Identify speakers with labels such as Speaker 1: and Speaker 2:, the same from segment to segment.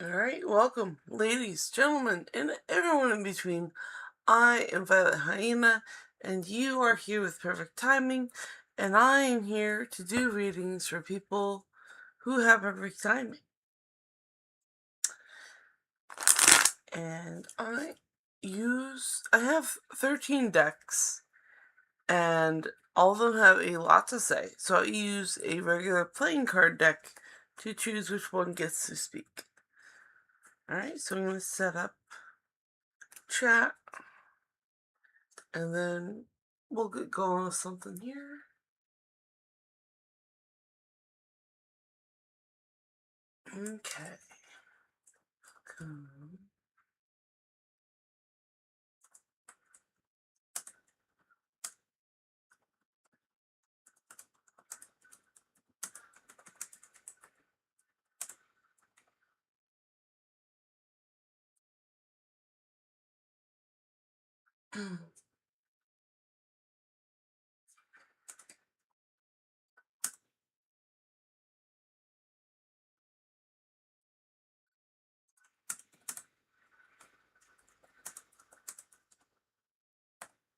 Speaker 1: Alright, welcome, ladies, gentlemen, and everyone in between. I am Violet Hyena, and you are here with perfect timing, and I am here to do readings for people who have perfect timing. And I have 13 decks, and all of them have a lot to say, so I use a regular playing card deck to choose which one gets to speak. Alright, so I'm going to set up chat, and then we'll get going with something here. Okay.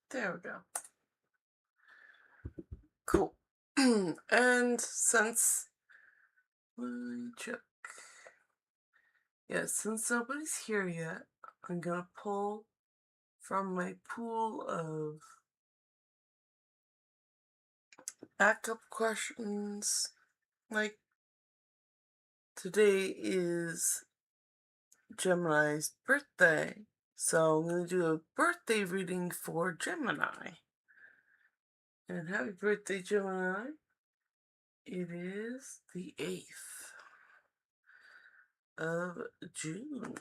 Speaker 1: There we go. Cool. And since since nobody's here yet, I'm gonna pull from my pool of backup questions. Like, today is Gemini's birthday, so I'm gonna do a birthday reading for Gemini. And happy birthday, Gemini. It is the 8th of June.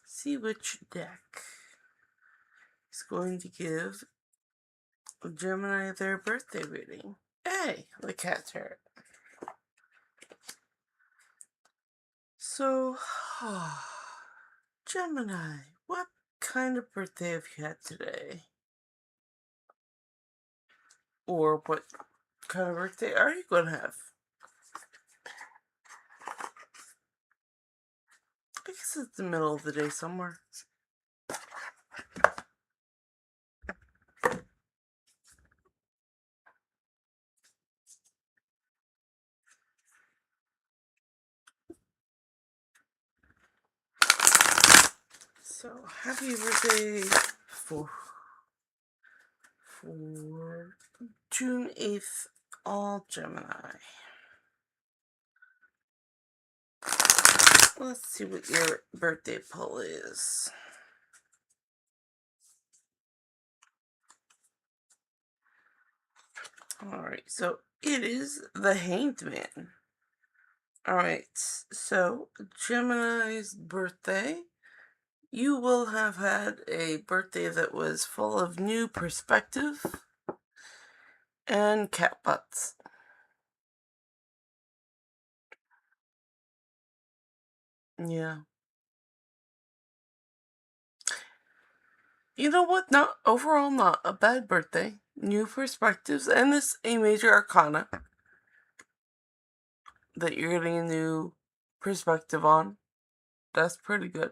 Speaker 1: See which deck is going to give Gemini their birthday reading. Hey, the cat turret. So, Gemini, what kind of birthday have you had today? Or what kind of birthday are you going to have? I guess it's the middle of the day somewhere. So, happy birthday for June 8th, all Gemini. Let's see what your birthday pull is. Alright, so it is the Hanged Man. Alright, so Gemini's birthday. You will have had a birthday that was full of new perspective and cat butts. Yeah. You know what? Overall, not a bad birthday. New perspectives, and it's a major arcana that you're getting a new perspective on. That's pretty good.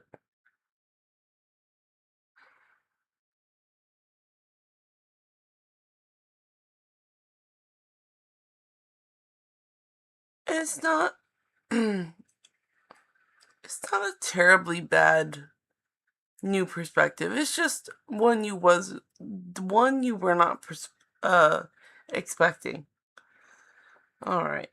Speaker 1: It's not it's not a terribly bad new perspective. It's just one you were not expecting. All right.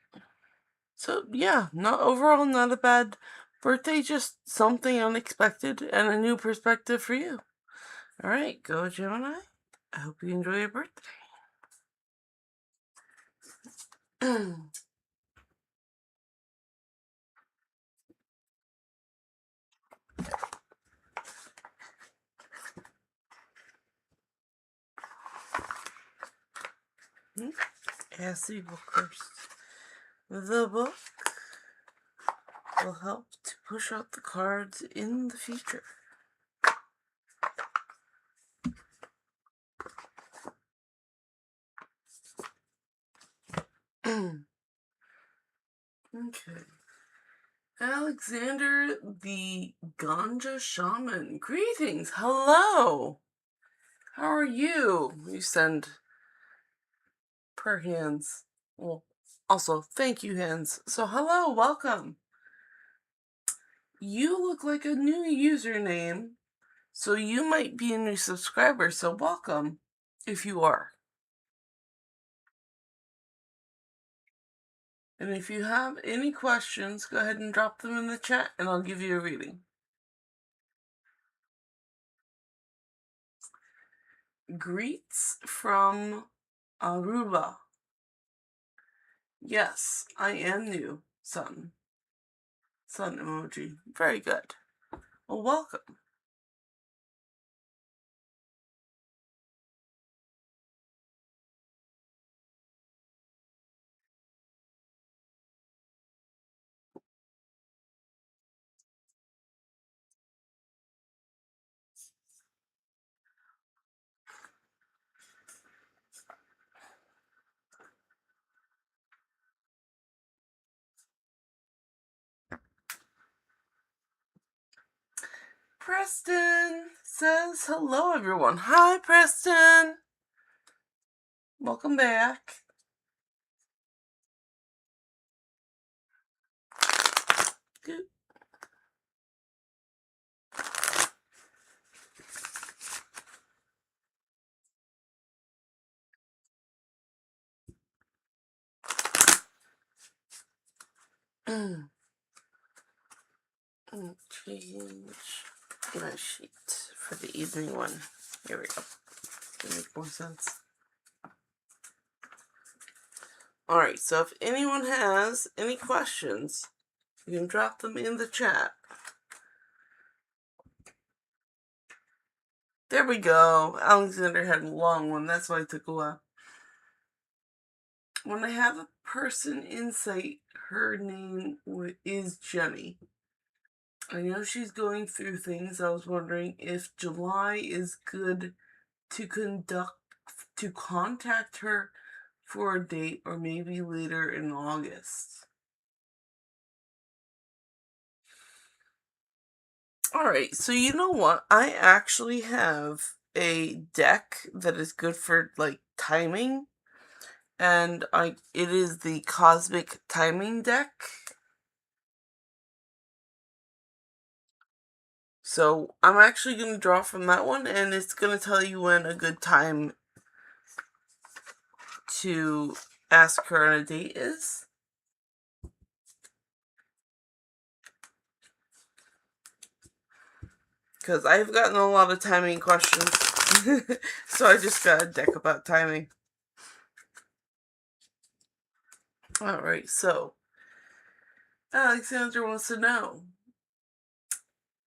Speaker 1: So yeah, overall not a bad birthday, just something unexpected and a new perspective for you. All right, go Gemini. I hope you enjoy your birthday. Ask the book first. The book will help to push out the cards in the future. Okay. Alexander the Ganja Shaman. Greetings. Hello. How are you? You send per hands. Well, also, thank you, hands. So, hello, welcome. You look like a new username, so you might be a new subscriber, so welcome if you are. And if you have any questions, go ahead and drop them in the chat and I'll give you a reading. Greets from Aruba. Yes, I am new. Sun emoji. Very good. Well, welcome. Preston says hello, everyone. Hi, Preston. Welcome back. Good. Change my sheet for the evening one. Here we go. That make more sense. Alright, so if anyone has any questions, you can drop them in the chat. There we go. Alexander had a long one, that's why it took a while. When I have a person in sight, her name is Jenny. I know she's going through things. I was wondering if July is good to contact her for a date, or maybe later in August. Alright, so you know what? I actually have a deck that is good for, like, timing. And it is the Cosmic Timing deck. So I'm actually going to draw from that one, and it's going to tell you when a good time to ask her on a date is. Because I've gotten a lot of timing questions. So I just got a deck about timing. Alright, so Alexander wants to know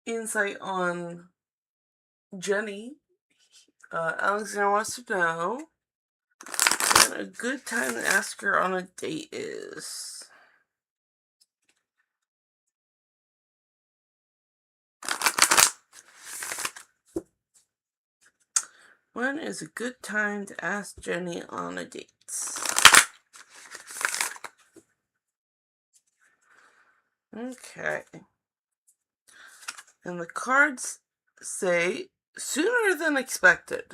Speaker 1: insight on Jenny. Alexander wants to know when a good time to ask her on a date is. When is a good time to ask Jenny on a date? Okay. And the cards say sooner than expected.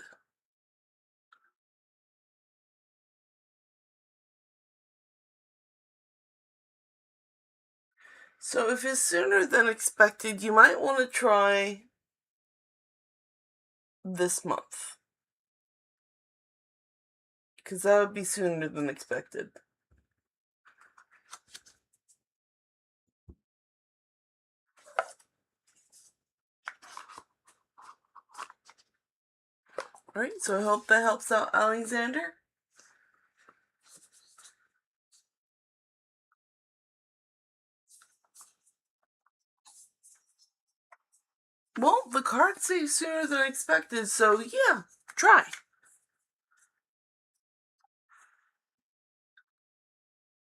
Speaker 1: So if it's sooner than expected, you might want to try this month. Because that would be sooner than expected. Alright, so I hope that helps out Alexander. Well, the cards say sooner than expected, so yeah, try.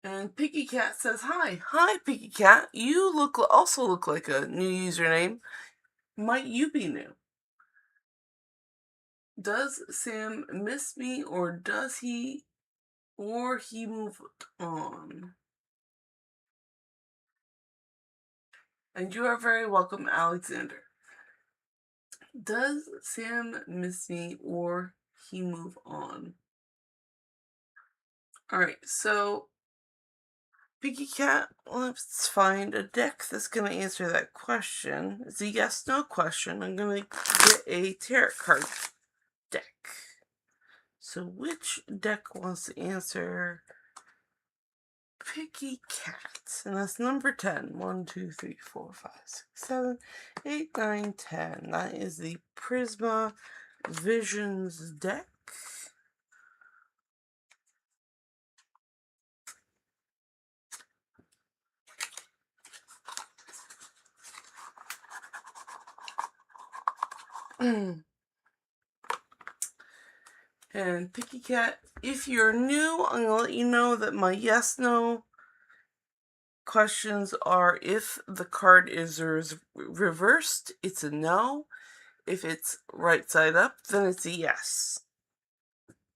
Speaker 1: And Piggy Cat says hi. Hi, Piggy Cat. You also look like a new username. Might you be new? Does Sam miss me, or does he moved on? And you are very welcome, Alexander. Does Sam miss me or he move on? Alright, so Piggy Cat, let's find a deck that's going to answer that question. It's a yes-no question. I'm going to get a tarot card deck. So which deck wants to answer Piggy Cat? And that's number 10. 1, 2, 3, 4, 5, 6, 7, 8, 9, 10. That is the Prisma Visions deck. And Picky Cat, if you're new, I'm going to let you know that my yes-no questions are: if the card is reversed, it's a no. If it's right side up, then it's a yes.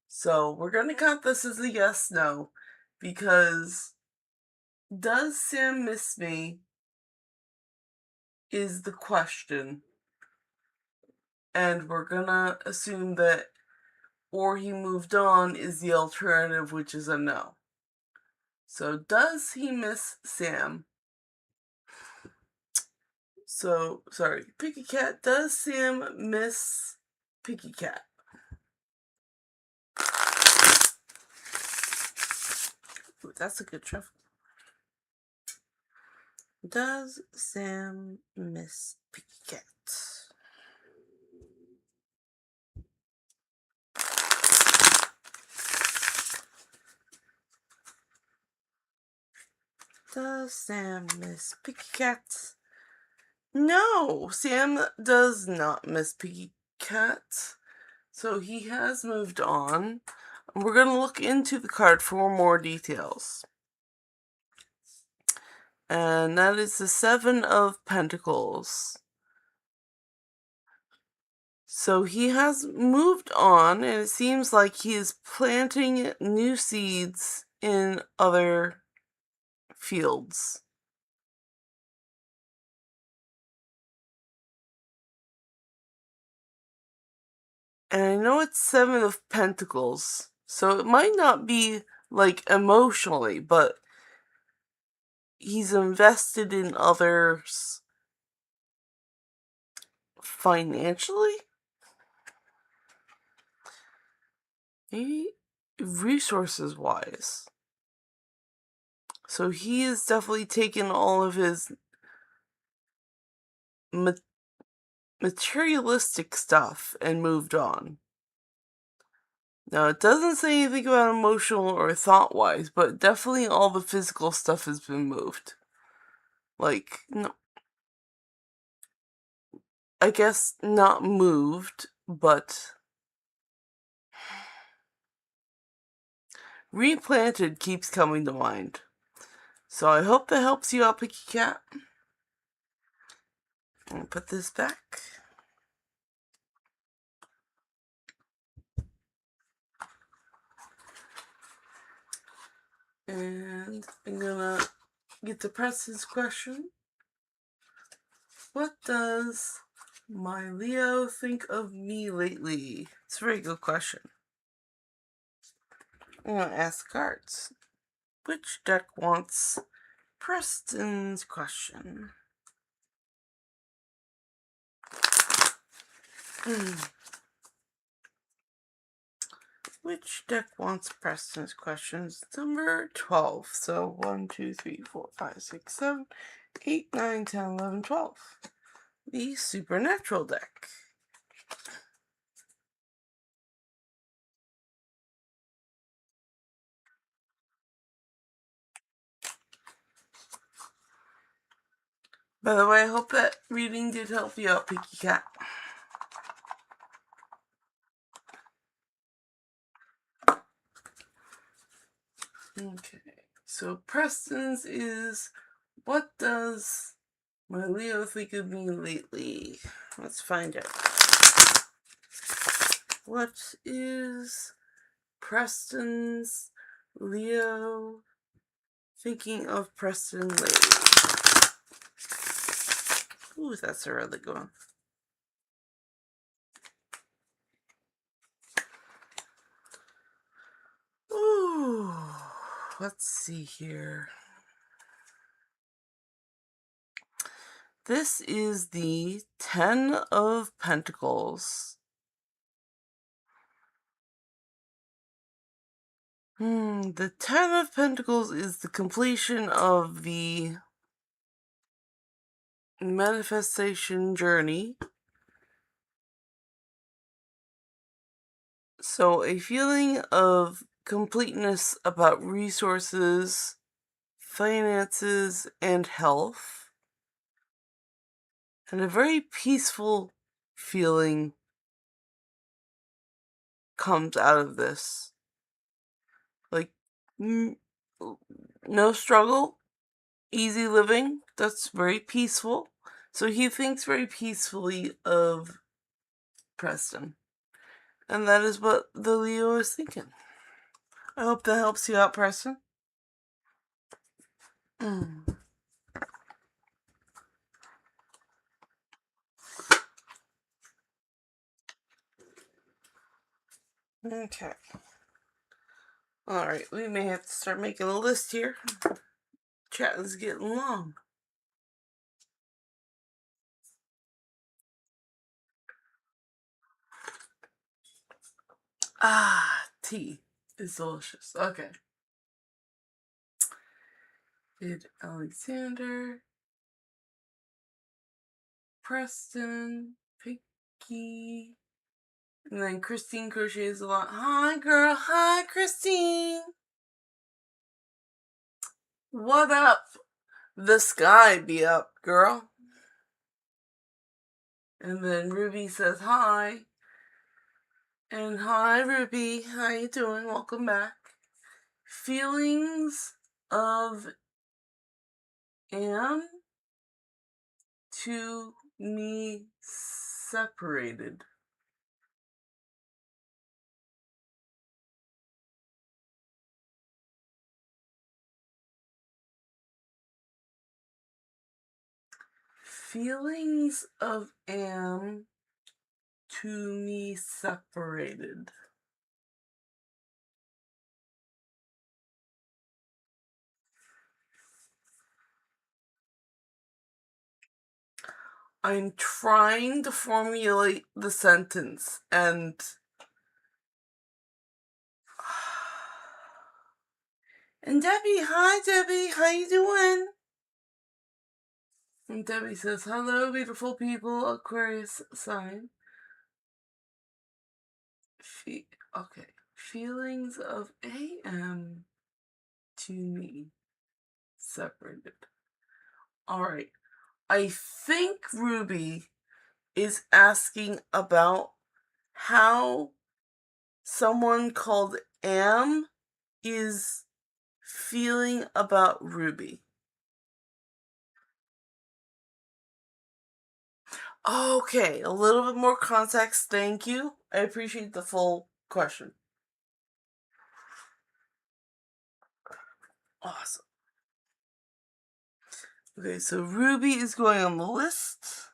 Speaker 1: So we're going to count this as a yes-no, because does Sam miss me is the question. And we're going to assume that or he moved on is the alternative, which is a no. So does he miss Sam? So, sorry, Picky Cat, does Sam miss Picky Cat? Ooh, that's a good shuffle. Does Sam miss Picky Cat? Does Sam miss Picky Cat? No, Sam does not miss Picky Cat. So he has moved on. We're going to look into the card for more details. And that is the Seven of Pentacles. So he has moved on, and it seems like he is planting new seeds in other fields. And I know it's Seven of Pentacles, so it might not be, like, emotionally, but he's invested in others financially? Maybe resources-wise. So he has definitely taken all of his materialistic stuff and moved on. Now, it doesn't say anything about emotional or thought-wise, but definitely all the physical stuff has been moved. Like, no, I guess not moved, but replanted keeps coming to mind. So I hope that helps you out, Picky Cat. I'm gonna put this back. And I'm gonna get to Preston's question. What does my Leo think of me lately? It's a very good question. I'm gonna ask cards. Which deck wants Preston's question? Which deck wants Preston's questions? Number 12. So 1, 2, 3, 4, 5, 6, 7, 8, 9, 10, 11, 12. The Supernatural deck. By the way, I hope that reading did help you out, Picky Cat. Okay, so Preston's is, what does my Leo think of me lately? Let's find out. What is Preston's Leo thinking of Preston lately? Ooh, that's a really good one. Ooh, let's see here. This is the 10 of Pentacles. The 10 of Pentacles is the completion of the manifestation journey. So a feeling of completeness about resources, finances, and health. And a very peaceful feeling comes out of this. Like, no struggle, easy living. That's very peaceful. So he thinks very peacefully of Preston. And that is what the Leo is thinking. I hope that helps you out, Preston. Okay. Alright, we may have to start making a list here. Chat is getting long. Tea is delicious. Okay. Did Alexander, Preston, Picky, and then Christine crochets a lot. Hi, girl. Hi, Christine. What up? The sky be up, girl. And then Ruby says hi. And hi, Ruby. How you doing? Welcome back. Feelings of am to me separated. Feelings of am to me separated. I'm trying to formulate the sentence and Debbie, hi Debbie, how you doing? And Debbie says, hello beautiful people, Aquarius sign. Okay. Feelings of AM to me separated. Alright. I think Ruby is asking about how someone called Am is feeling about Ruby. Okay, a little bit more context, thank you. I appreciate the full question. Awesome. Okay, so Ruby is going on the list.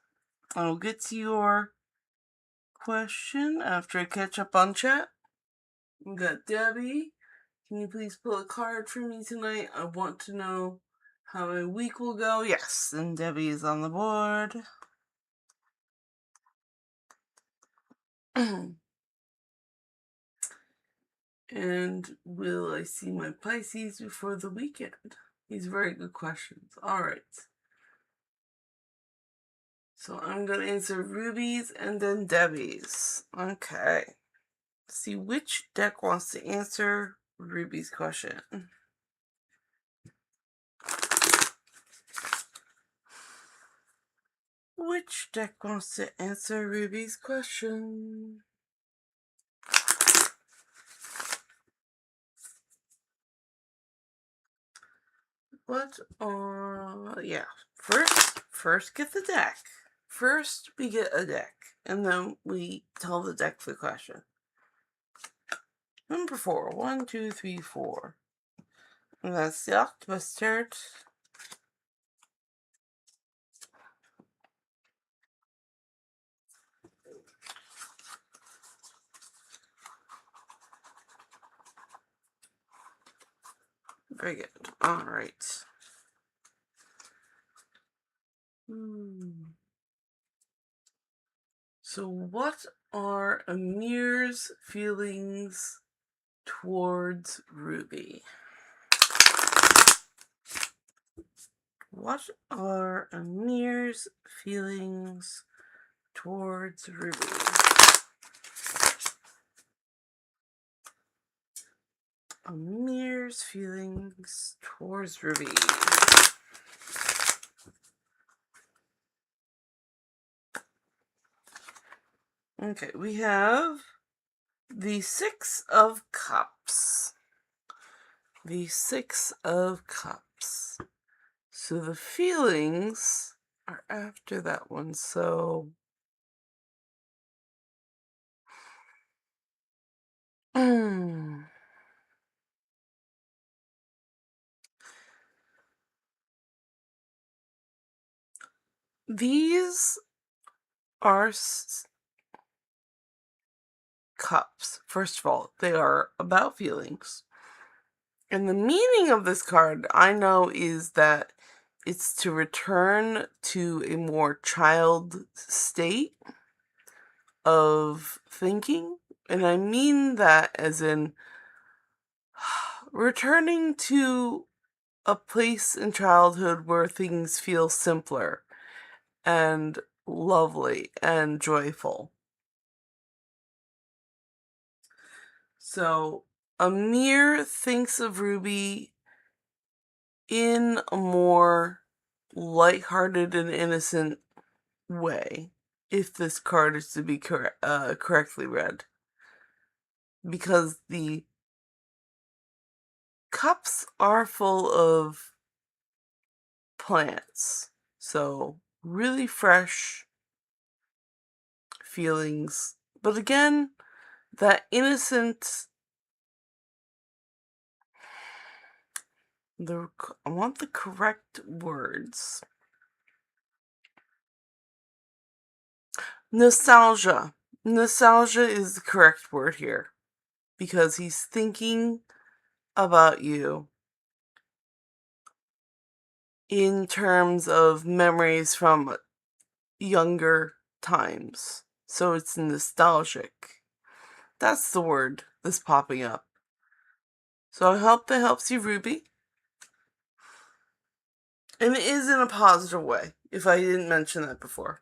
Speaker 1: I'll get to your question after I catch up on chat. We got Debbie. Can you please pull a card for me tonight? I want to know how my week will go. Yes, and Debbie is on the board. And will I see my Pisces before the weekend? These very good questions. Alright. So I'm going to answer Ruby's and then Debbie's. Okay. Let's see which deck wants to answer Ruby's question. Which deck wants to answer Ruby's question? Yeah. First get the deck. First we get a deck, and then we tell the deck the question. Number 4. 1, 2, 3, 4. And that's the octopus chart. Very good. All right. So, what are Amir's feelings towards Ruby? What are Amir's feelings towards Ruby? Amir's feelings towards Ruby. Okay, we have the Six of Cups. The Six of Cups. So the feelings are after that one, so... These are cups. First of all, they are about feelings. And the meaning of this card, I know, is that it's to return to a more child state of thinking. And I mean that as in returning to a place in childhood where things feel simpler and lovely and joyful. So Amir thinks of Ruby in a more lighthearted and innocent way, if this card is to be correctly read. Because the cups are full of plants. So really fresh feelings. But again, that innocent... I want the correct words. Nostalgia. Nostalgia is the correct word here. Because he's thinking about you in terms of memories from younger times. So it's nostalgic. That's the word that's popping up. So I hope that helps you, Ruby. And it is in a positive way, if I didn't mention that before.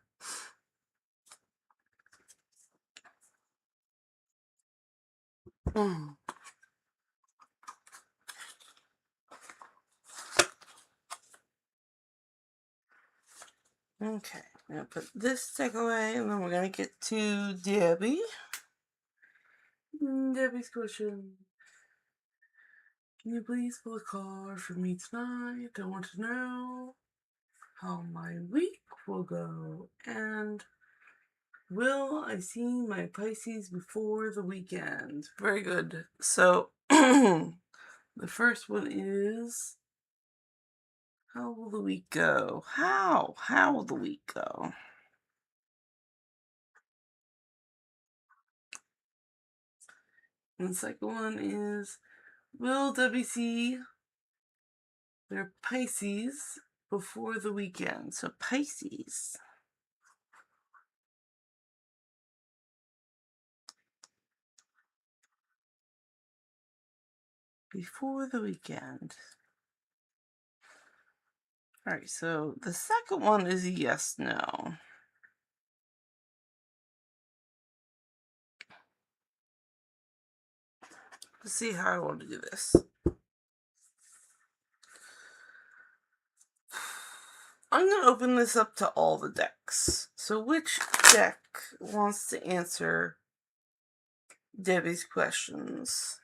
Speaker 1: Okay, I'm going to put this deck away, and then we're going to get to Debbie. Debbie's question. Can you please pull a card for me tonight? I want to know how my week will go, and will I see my Pisces before the weekend? Very good. So, the first one is, how will the week go? How will the week go? And the second one is, will Debbie see their Pisces before the weekend? So Pisces. Before the weekend. Alright, so the second one is a yes, no. Let's see how I want to do this. I'm going to open this up to all the decks. So which deck wants to answer Debbie's questions?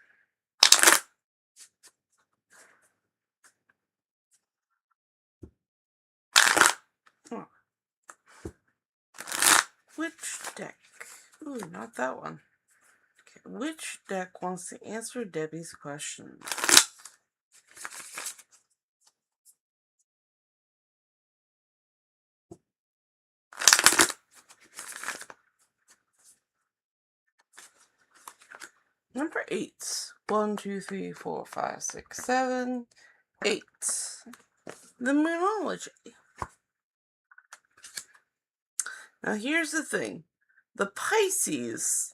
Speaker 1: Oh. Which deck? Ooh, not that one. Okay, which deck wants to answer Debbie's questions? Number 8. 1, 2, 3, 4, 5, 6, 7, 8. The Moonology. Now here's the thing. The Pisces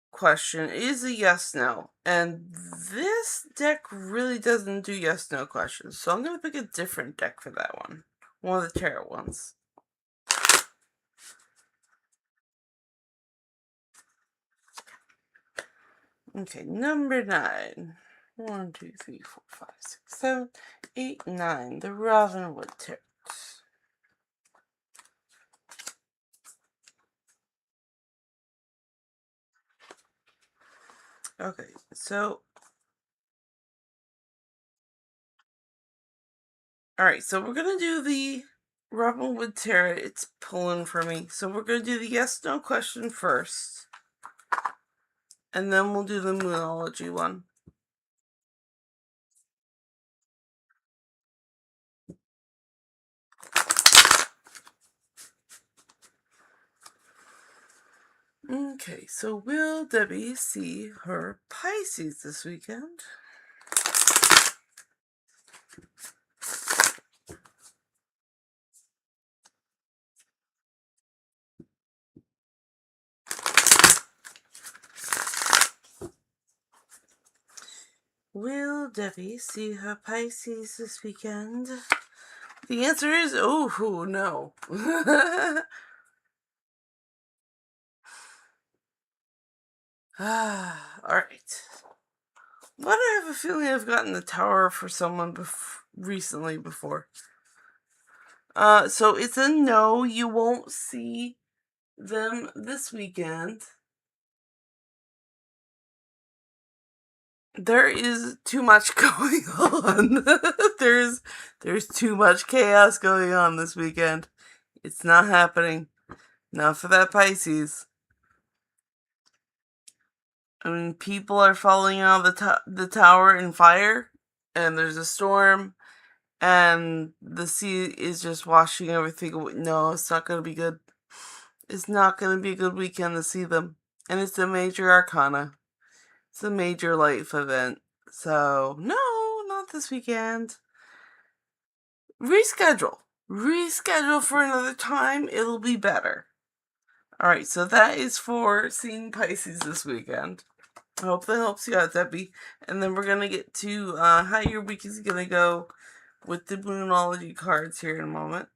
Speaker 1: question is a yes-no. And this deck really doesn't do yes-no questions. So I'm going to pick a different deck for that one. One of the tarot ones. Okay, number 9. 1, 2, 3, 4, 5, 6, 7, 8, 9. The Ravenwood Tarot. Okay, so... Alright, so we're going to do the Ravenwood Tarot. It's pulling for me. So we're going to do the yes-no question first. And then we'll do the Moonology one. Okay, so will Debbie see her Pisces this weekend? Will Debbie see her Pisces this weekend? The answer is, oh, no. Alright. But I have a feeling I've gotten the Tower for someone recently before. So it's a no, you won't see them this weekend. There is too much going on. There's too much chaos going on this weekend. It's not happening. Not for that Pisces. I mean, people are falling out of the tower in fire, and there's a storm, and the sea is just washing everything away. No, it's not going to be good. It's not going to be a good weekend to see them. And it's a major arcana. It's a major life event. So, no, not this weekend. Reschedule. Reschedule for another time. It'll be better. Alright, so that is for seeing Pisces this weekend. I hope that helps you out, Debbie. And then we're going to get to how your week is going to go with the Moonology cards here in a moment.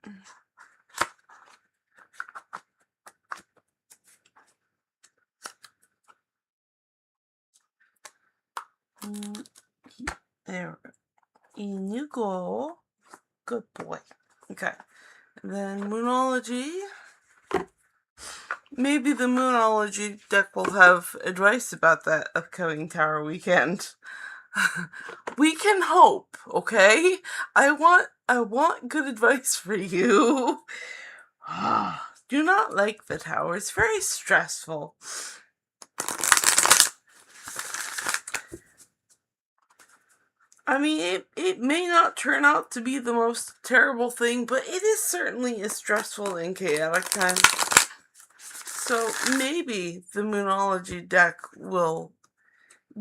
Speaker 1: There we go. In you go. Good boy. Okay. And then Moonology. Maybe the Moonology deck will have advice about that upcoming Tower weekend. We can hope, okay? I want good advice for you. Do not like the Tower. It's very stressful. I mean, it may not turn out to be the most terrible thing, but it is certainly a stressful and chaotic time. So maybe the Moonology deck will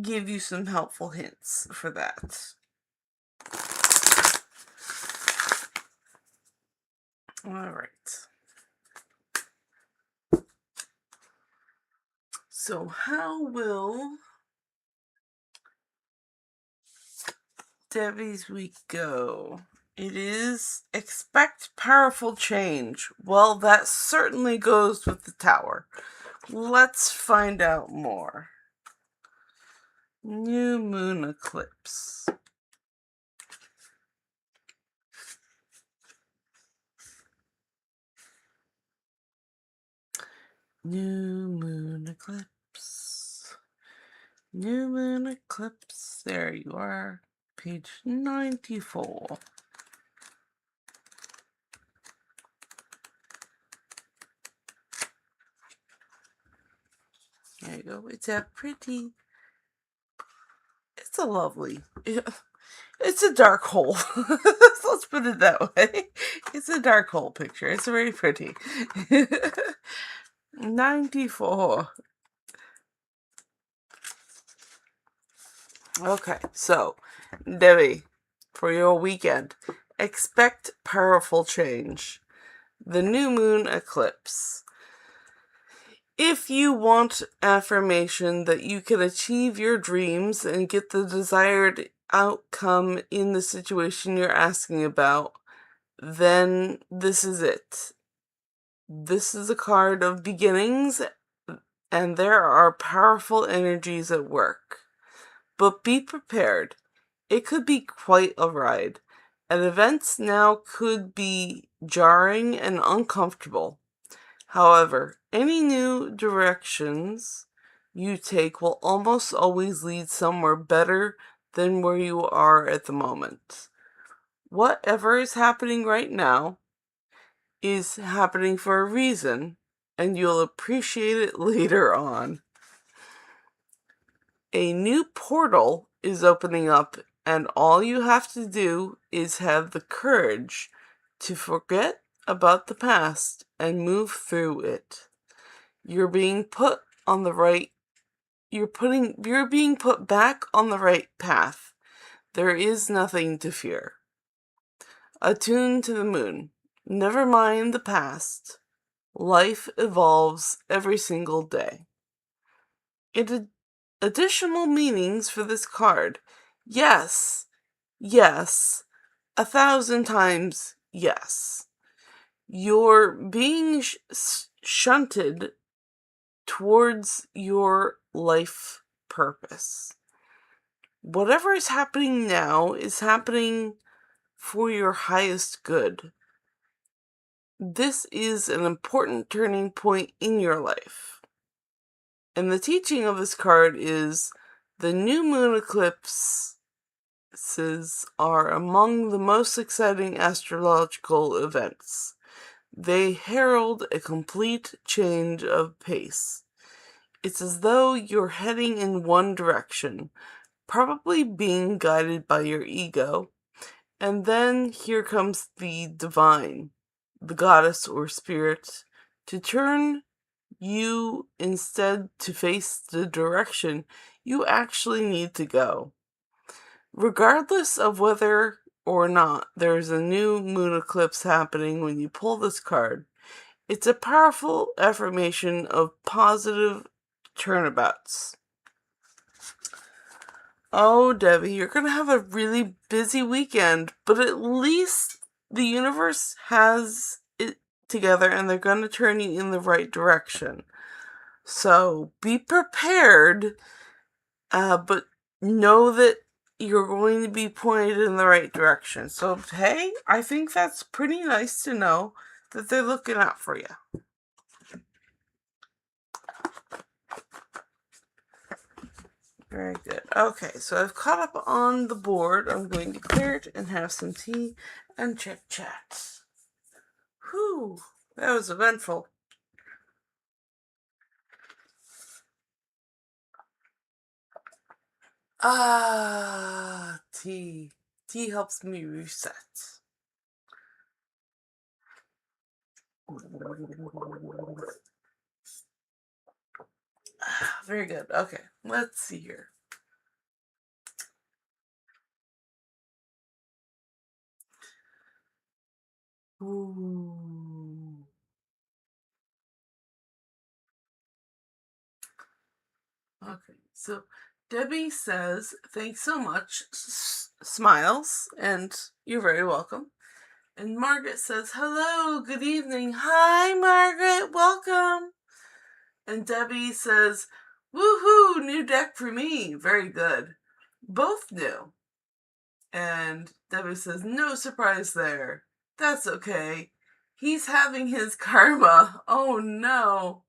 Speaker 1: give you some helpful hints for that. Alright. So how will Debbie's week go? It is expect powerful change. Well, that certainly goes with the Tower. Let's find out more. New moon eclipse. New moon eclipse. New moon eclipse. There you are. Page 94. There you go. It's a lovely, it's a dark hole. Let's put it that way. It's a dark hole picture. It's very pretty. 94. Okay, so, Debbie, for your weekend, expect powerful change. The new moon eclipse. If you want affirmation that you can achieve your dreams and get the desired outcome in the situation you're asking about, then this is it. This is a card of beginnings, and there are powerful energies at work. But be prepared. It could be quite a ride, and events now could be jarring and uncomfortable. However, any new directions you take will almost always lead somewhere better than where you are at the moment. Whatever is happening right now is happening for a reason, and you'll appreciate it later on. A new portal is opening up, and all you have to do is have the courage to forget about the past and move through it. You're being put on the right you're being put back on the right path. There is nothing to fear. Attune to the moon. Never mind the past. Life evolves every single day. Additional meanings for this card. Yes. Yes. 1,000 times yes. You're being shunted towards your life purpose. Whatever is happening now is happening for your highest good. This is an important turning point in your life. And the teaching of this card is the new moon eclipses are among the most exciting astrological events. They herald a complete change of pace. It's as though you're heading in one direction, probably being guided by your ego, and then here comes the divine, the goddess or spirit, to turn you instead to face the direction you actually need to go. Regardless of whether or not there's a new moon eclipse happening when you pull this card, it's a powerful affirmation of positive turnabouts. Oh, Debbie, you're going to have a really busy weekend, but at least the universe has it together and they're going to turn you in the right direction. So be prepared, but know that you're going to be pointed in the right direction. So, hey, I think that's pretty nice to know that they're looking out for you. Very good. Okay, so I've caught up on the board. I'm going to clear it and have some tea and chit-chat. Whew, that was eventful. Tea. Tea helps me reset. Very good. Okay, let's see here. Ooh. Okay, so Debbie says, thanks so much, smiles, and you're very welcome. And Margaret says, hello, good evening. Hi, Margaret, welcome. And Debbie says, woohoo, new deck for me. Very good. Both new. And Debbie says, no surprise there. That's okay. He's having his karma. Oh no.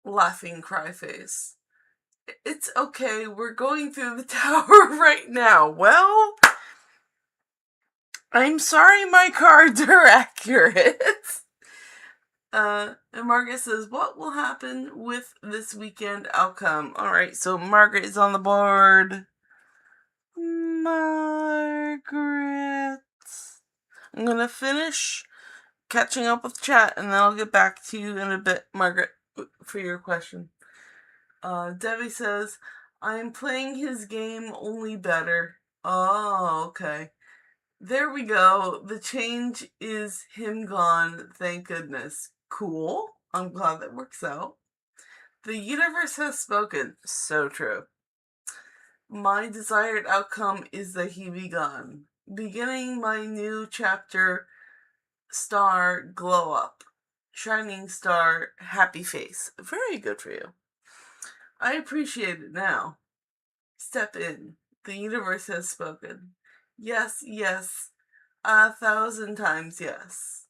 Speaker 1: Laughing cry face. It's okay. We're going through the tower right now. Well, I'm sorry my cards are accurate. And Margaret says, what will happen with this weekend outcome? Alright, so Margaret is on the board. Margaret. I'm gonna finish catching up with chat and then I'll get back to you in a bit, Margaret, for your question. Debbie says, I'm playing his game only better. Oh, okay. There we go. The change is him gone. Thank goodness. Cool. I'm glad that works out. The universe has spoken. So true. My desired outcome is that he be gone. Beginning my new chapter, star, glow up. Shining star, happy face. Very good for you. I appreciate it now. Step in. The universe has spoken. Yes, yes. 1,000 times yes.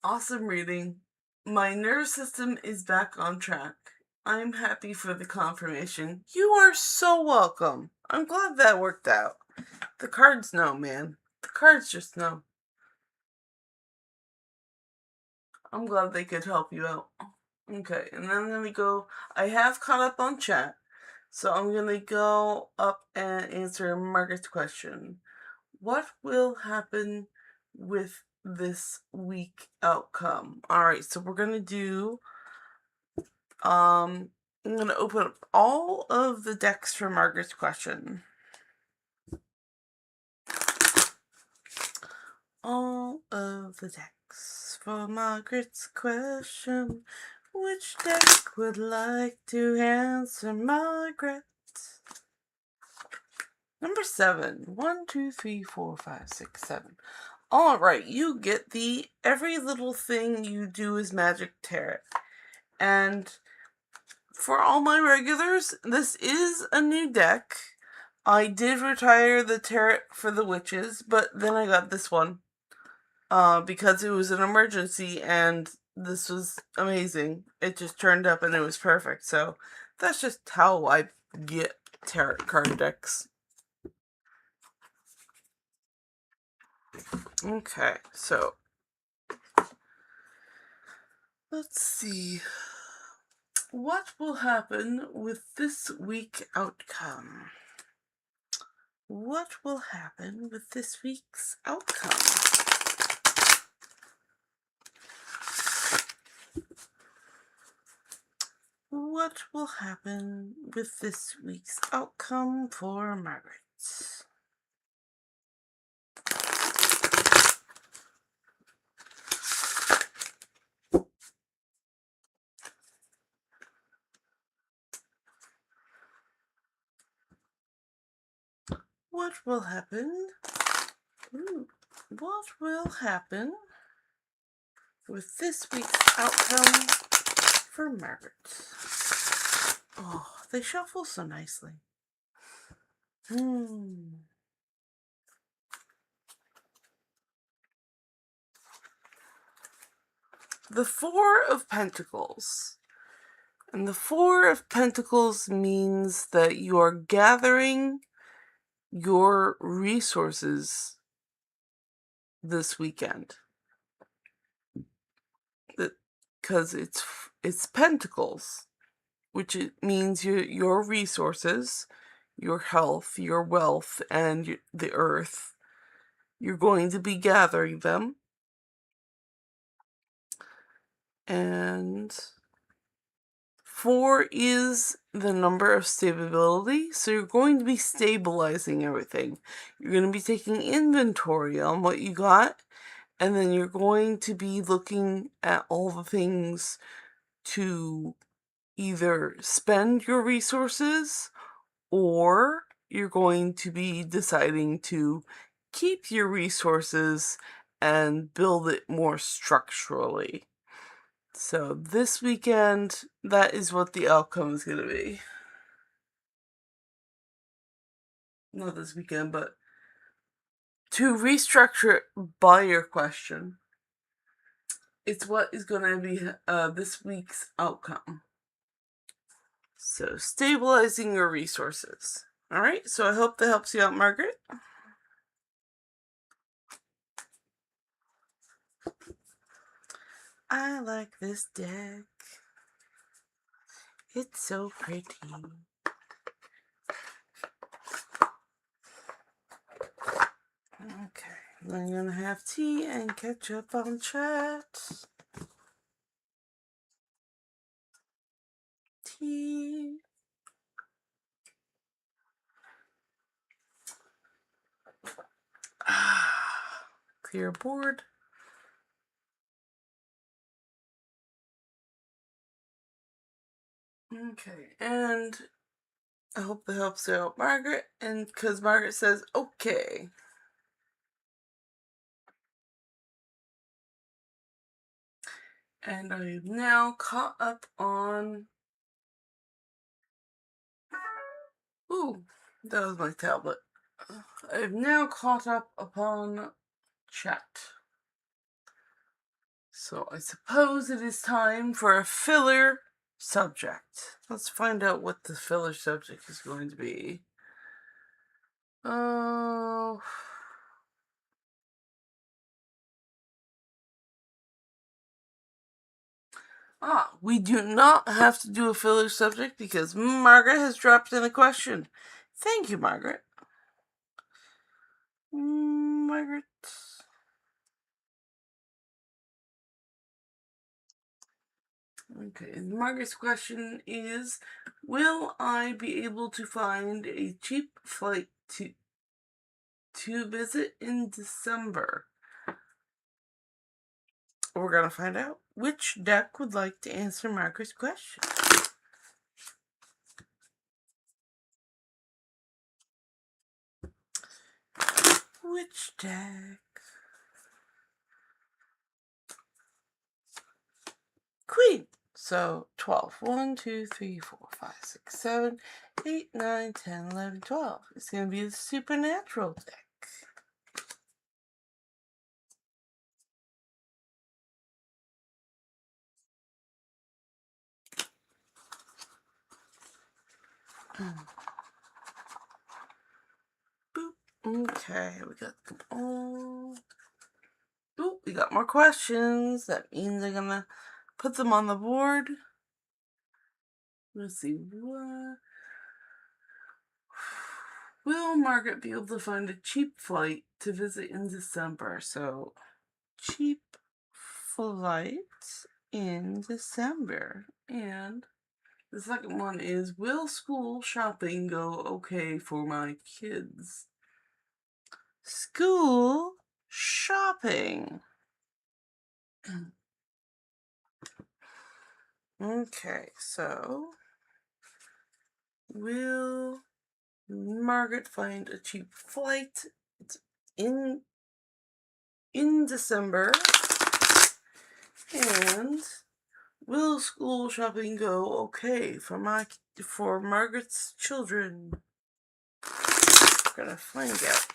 Speaker 1: Awesome reading. My nervous system is back on track. I'm happy for the confirmation. You are so welcome. I'm glad that worked out. The cards know, man. The cards just know. I'm glad they could help you out. Okay, and then I'm gonna go. I have caught up on chat, so I'm gonna go up and answer Margaret's question. What will happen with this week outcome? Alright, so we're gonna do I'm gonna open up all of the decks for Margaret's question. All of the decks for Margaret's question. Which deck would like to answer Margaret? Number 7. 1, 2, 3, 4, 5, 6, 7. Alright, you get the Every Little Thing You Do Is Magic Tarot. And for all my regulars, this is a new deck. I did retire the Tarot for the Witches, but then I got this one. Because it was an emergency and this was amazing. It just turned up and it was perfect. So that's just how I get tarot card decks. Okay, so let's see. What will happen with this week's outcome? What will happen with this week's outcome? What will happen with this week's outcome for Margaret? What will happen? What will happen with this week's outcome for Margaret? Oh, they shuffle so nicely. The Four of Pentacles. And the Four of Pentacles means that you are gathering your resources this weekend. Because it's pentacles, which means your resources, your health, your wealth, and the earth. You're going to be gathering them. And 4 is the number of stability, so you're going to be stabilizing everything. You're going to be taking inventory on what you got, and then you're going to be looking at all the things to either spend your resources, or you're going to be deciding to keep your resources and build it more structurally. So this weekend, that is what the outcome is going to be. Not this weekend, but to restructure it by your question, it's what is going to be this week's outcome. So stabilizing your resources. Alright, so I hope that helps you out, Margaret. I like this deck. It's so pretty. Okay, I'm gonna have tea and catch up on chat. Tea. clear board. Okay, and I hope that helps out Margaret, and because Margaret says okay. And I've now caught up on... Ooh, that was my tablet. I've now caught up upon chat. So I suppose it is time for a filler subject. Let's find out what the filler subject is going to be. Oh... we do not have to do a filler subject because Margaret has dropped in a question. Thank you, Margaret. Margaret. Okay, Margaret's question is, will I be able to find a cheap flight to visit in December? We're gonna find out. Which deck would like to answer Margaret's question? Which deck? Queen. So 12. 1, 2, 3, 4, 5, 6, 7, 8, 9, 10, 11, 12. It's going to be the Supernatural deck. Boop. Okay, we got them all. Boop, we got more questions. That means I'm going to put them on the board. Let's see. What? Will Margaret be able to find a cheap flight to visit in December? So, cheap flight in December. And the second one is, will school shopping go okay for my kids? School shopping. Okay, so will Margaret find a cheap flight in December? And will school shopping go okay for Margaret's children? We're gonna find out.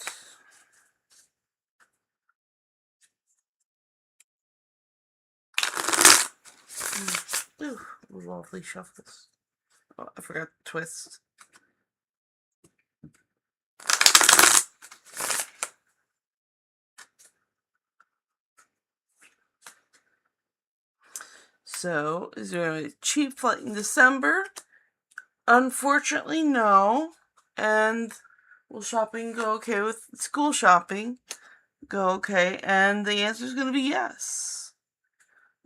Speaker 1: Ooh, lovely shuffles. Oh, I forgot the twist. So, is there a cheap flight in December? Unfortunately, no. And will shopping go okay with school shopping? Go okay? And the answer is going to be yes.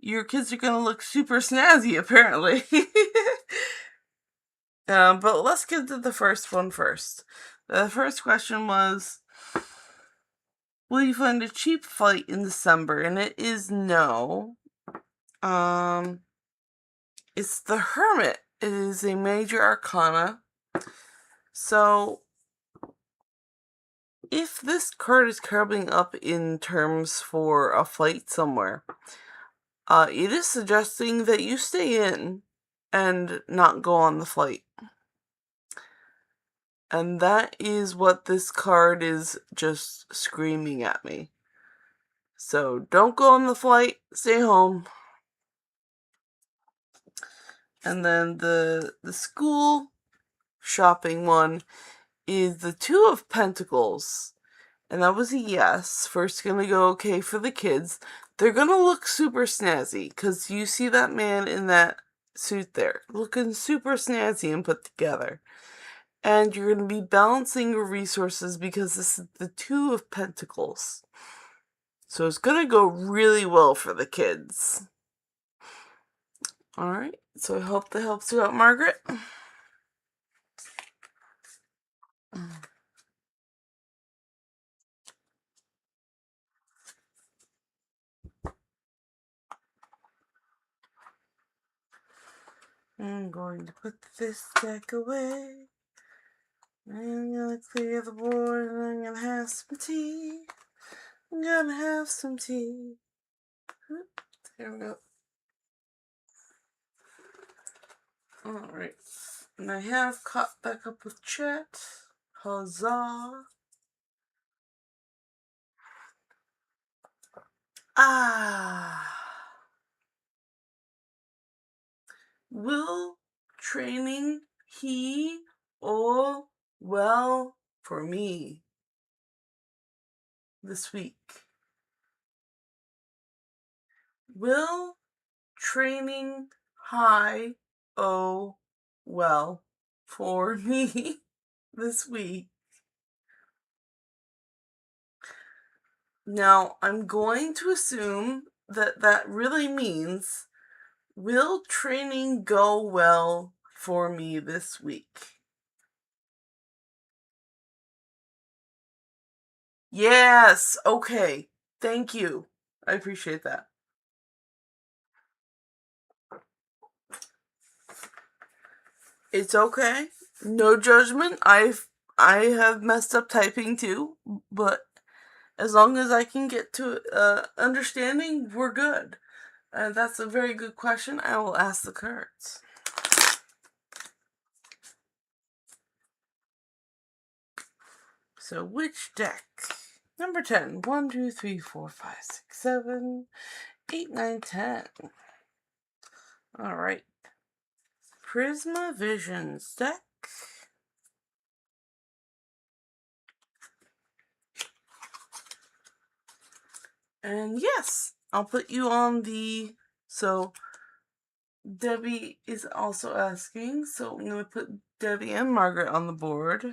Speaker 1: Your kids are going to look super snazzy, apparently. But let's get to the first one first. The first question was, will you find a cheap flight in December? And it is no. It's the Hermit. It is a major arcana. So, if this card is coming up in terms for a flight somewhere, it is suggesting that you stay in and not go on the flight. And that is what this card is just screaming at me. So don't go on the flight, stay home. And then the school shopping one is the Two of Pentacles. And that was a yes. First gonna go okay for the kids. They're gonna look super snazzy, because you see that man in that suit there, looking super snazzy and put together. And you're gonna be balancing your resources because this is the Two of Pentacles. So it's gonna go really well for the kids. Alright, so I hope that helps you out, Margaret. I'm going to put this deck away. I'm gonna clear the board and I'm gonna have some tea. I'm gonna have some tea. There we go. Alright. And I have caught back up with chat. Huzzah. Will training he all well for me this week? Will training high well for me this week? Now, I'm going to assume that that really means, will training go well for me this week? Yes, okay. Thank you. I appreciate that. It's okay. No judgment. I have messed up typing too, but as long as I can get to understanding, we're good. That's a very good question. I will ask the cards. So, which deck? Number 10. 1, 2, 3, 4, 5, 6, 7, 8, 9, 10. Alright. Prisma Visions deck. And yes, I'll put you on the... So, Debbie is also asking, so I'm going to put Debbie and Margaret on the board.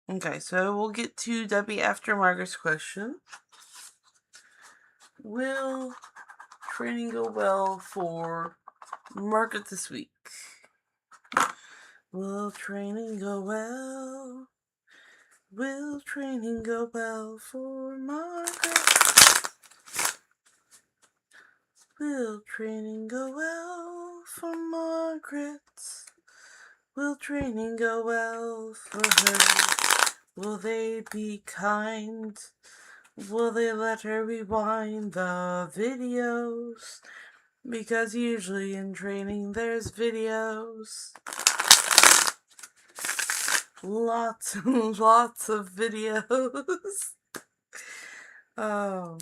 Speaker 1: Okay, so we'll get to Debbie after Margaret's question. Will training go well for Margaret this week? Will training go well? Will training go well for Margaret? Will training go well for Margaret? Will training go well for her? Will they be kind? Will they let her rewind the videos? Because usually in training there's videos. Lots and lots of videos. Oh.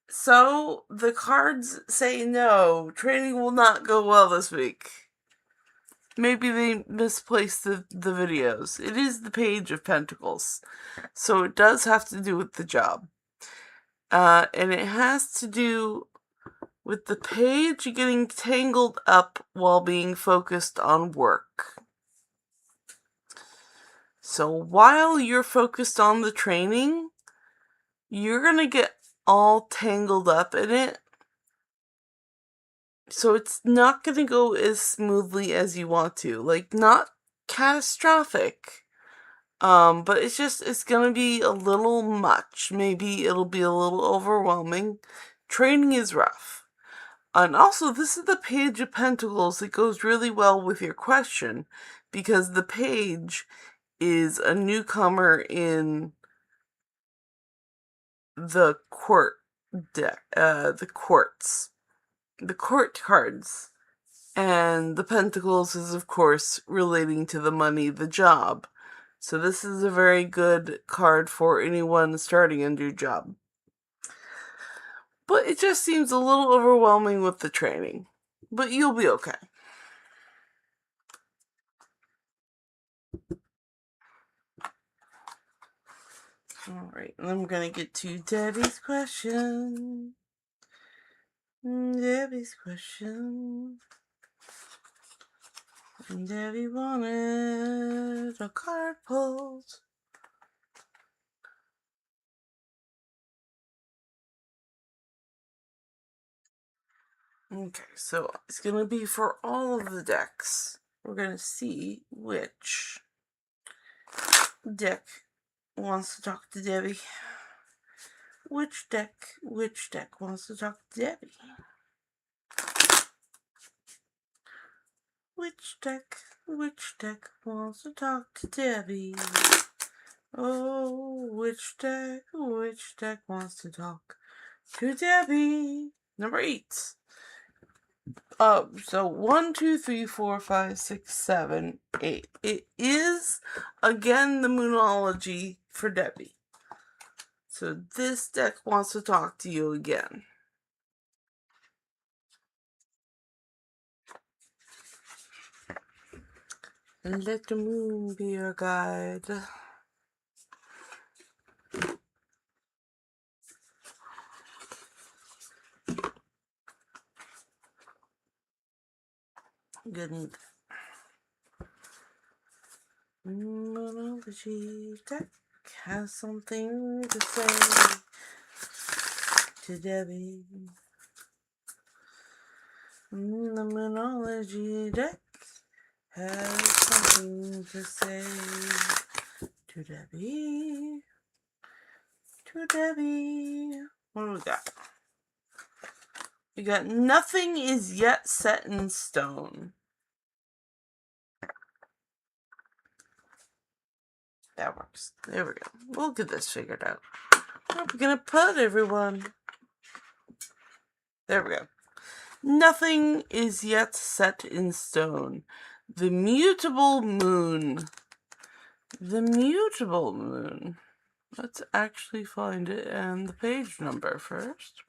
Speaker 1: So the cards say no, training will not go well this week. Maybe they misplaced the videos. It is the Page of Pentacles, so it does have to do with the job. And it has to do with the page getting tangled up while being focused on work. So while you're focused on the training, you're going to get all tangled up in it. So it's not going to go as smoothly as you want to. Like, not catastrophic. But it's going to be a little much. Maybe it'll be a little overwhelming. Training is rough. And also, this is the Page of Pentacles that goes really well with your question, because the Page is a newcomer in the court deck, the courts, the court cards. And the Pentacles is, of course, relating to the money, the job. So this is a very good card for anyone starting a new job. But it just seems a little overwhelming with the training. But you'll be okay. Alright, and I'm gonna get to Debbie's question. Debbie wanted a card pulled. Okay, so it's gonna be for all of the decks, we're going to see which deck wants to talk to Debbie. Which deck wants to talk to Debbie? Which deck wants to talk to Debbie? Oh, which deck wants to talk to Debbie? Number 8. So 1, 2, 3, 4, 5, 6, 7, 8. It is again the Moonology for Debbie. So this deck wants to talk to you again. And let the moon be your guide. Good. Moonology deck has something to say to Debbie. The Moonology deck has something to say to Debbie. To Debbie. What do we got? We got nothing is yet set in stone. That works. There we go. We'll get this figured out. Where are we going to put everyone? There we go. Nothing is yet set in stone. The mutable moon. The mutable moon. Let's actually find it and the page number first.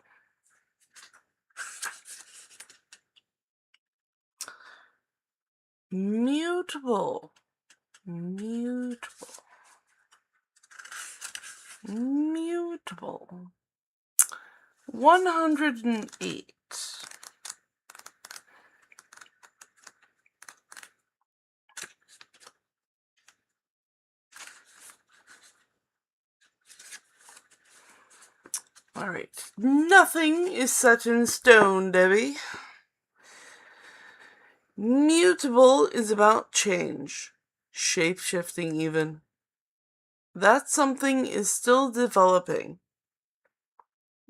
Speaker 1: Mutable. 108. All right. Nothing is set in stone, Debbie. Mutable is about change, shape-shifting even. That something is still developing.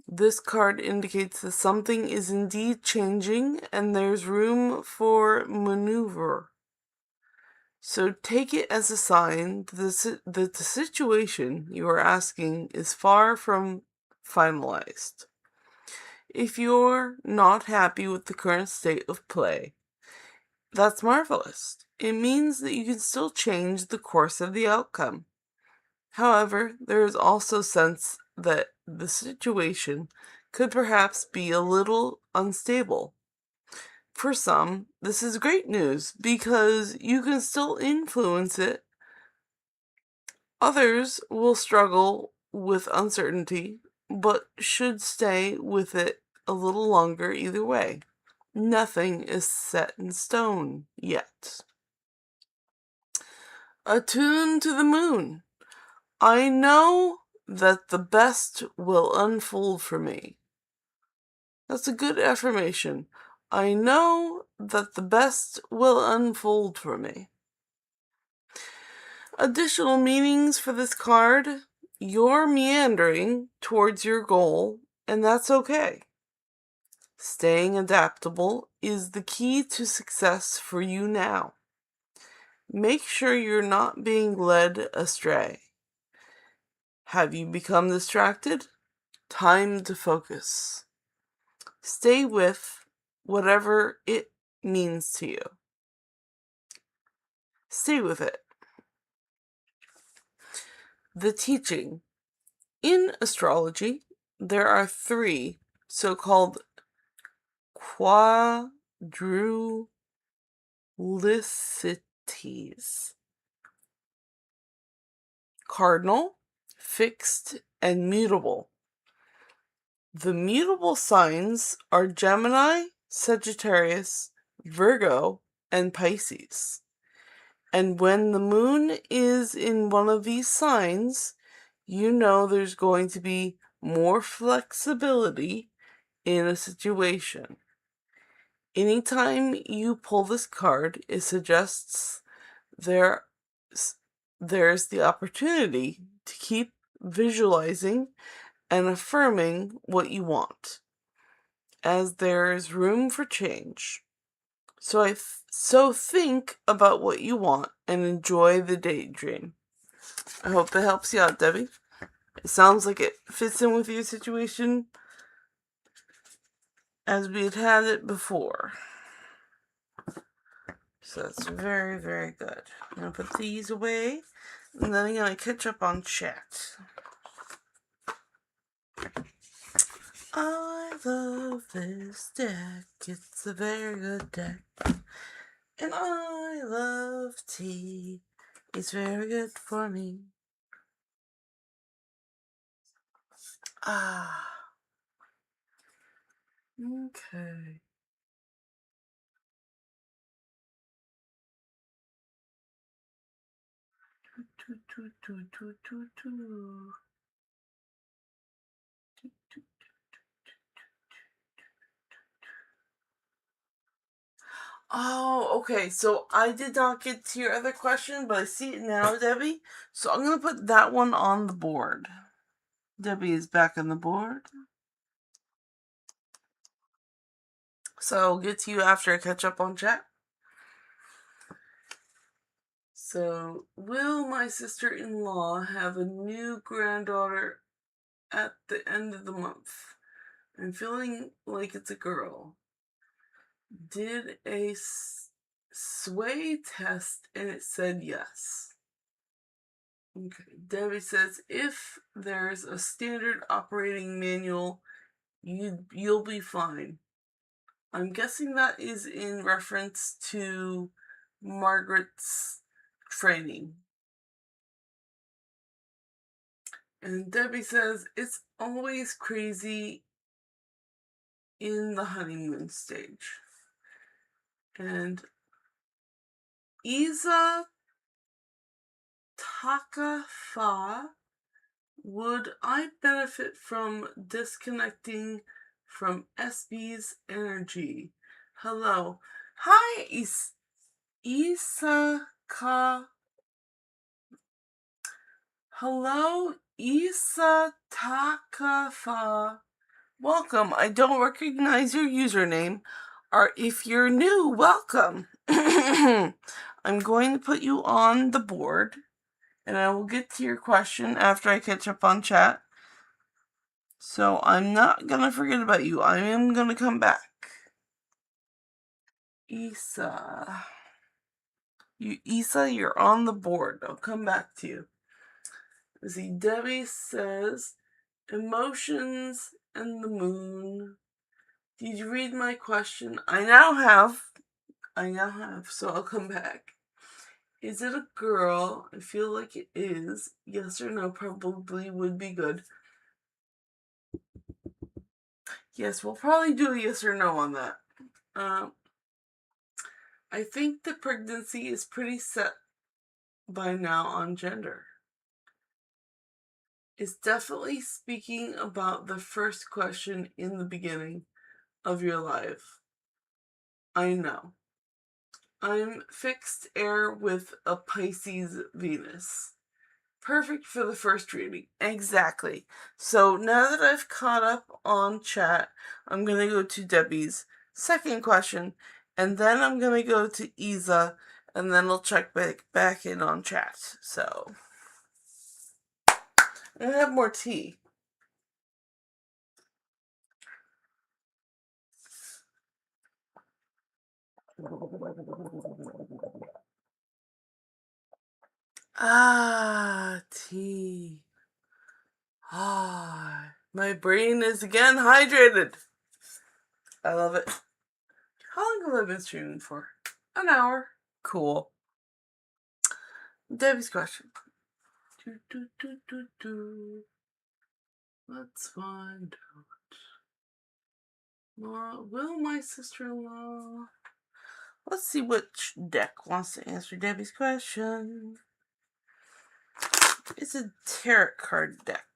Speaker 1: This card indicates that something is indeed changing and there's room for maneuver. So take it as a sign that the situation you are asking is far from finalized. If you're not happy with the current state of play, that's marvelous. It means that you can still change the course of the outcome. However, there is also sense that the situation could perhaps be a little unstable. For some, this is great news because you can still influence it. Others will struggle with uncertainty, but should stay with it a little longer either way. Nothing is set in stone yet. Attune to the moon. I know that the best will unfold for me. That's a good affirmation. I know that the best will unfold for me. Additional meanings for this card. You're meandering towards your goal, and that's okay. Staying adaptable is the key to success for you now. Make sure you're not being led astray. Have you become distracted? Time to focus. Stay with whatever it means to you. Stay with it. The teaching. In astrology, there are 3 so-called quadrulicities: cardinal, fixed, and mutable. The mutable signs are Gemini, Sagittarius, Virgo, and Pisces. And when the moon is in one of these signs, you know there's going to be more flexibility in a situation. anytime you pull this card, it suggests there's the opportunity to keep visualizing and affirming what you want, as there's room for change. So think about what you want and enjoy the daydream. I hope that helps you out, Debbie. It sounds like it fits in with your situation as we had it before. So that's very, very good. I'm going to put these away, and then I'm going to catch up on chat. I love this deck. It's a very good deck. And I love tea. It's very good for me. Okay. Oh, okay. So I did not get to your other question, but I see it now, Debbie. So I'm going to put that one on the board. Debbie is back on the board. So I'll get to you after I catch up on chat. So, will my sister-in-law have a new granddaughter at the end of the month? I'm feeling like it's a girl. Did a sway test and it said yes. Okay. Debbie says if there's a standard operating manual, you'll be fine. I'm guessing that is in reference to Margaret's training. And Debbie says it's always crazy in the honeymoon stage. And Isa Takafa, would I benefit from disconnecting from SB's energy? Hello. Hi, Isa Hello, Isa Takafa. Welcome. I don't recognize your username. Or if you're new, welcome. I'm going to put you on the board, and I will get to your question after I catch up on chat. So I'm not going to forget about you. I am going to come back. Isa, you're on the board. I'll come back to you. See, Debbie says, emotions and the moon. Did you read my question? I now have, so I'll come back. Is it a girl? I feel like it is. Yes or no probably would be good. Yes, we'll probably do a yes or no on that. I think the pregnancy is pretty set by now on gender. It's definitely speaking about the first question in the beginning of your life. I know. I'm fixed air with a Pisces Venus. Perfect for the first reading. Exactly. So now that I've caught up on chat, I'm going to go to Debbie's second question, and then I'm going to go to Isa, and then I'll check back in on chat. So I'm going to have more tea. Tea. My brain is again hydrated. I love it. How long have I been streaming for? An hour. Cool. Debbie's question. Let's find out. Will my sister-in-law... Let's see which deck wants to answer Debbie's question. It's a tarot card deck.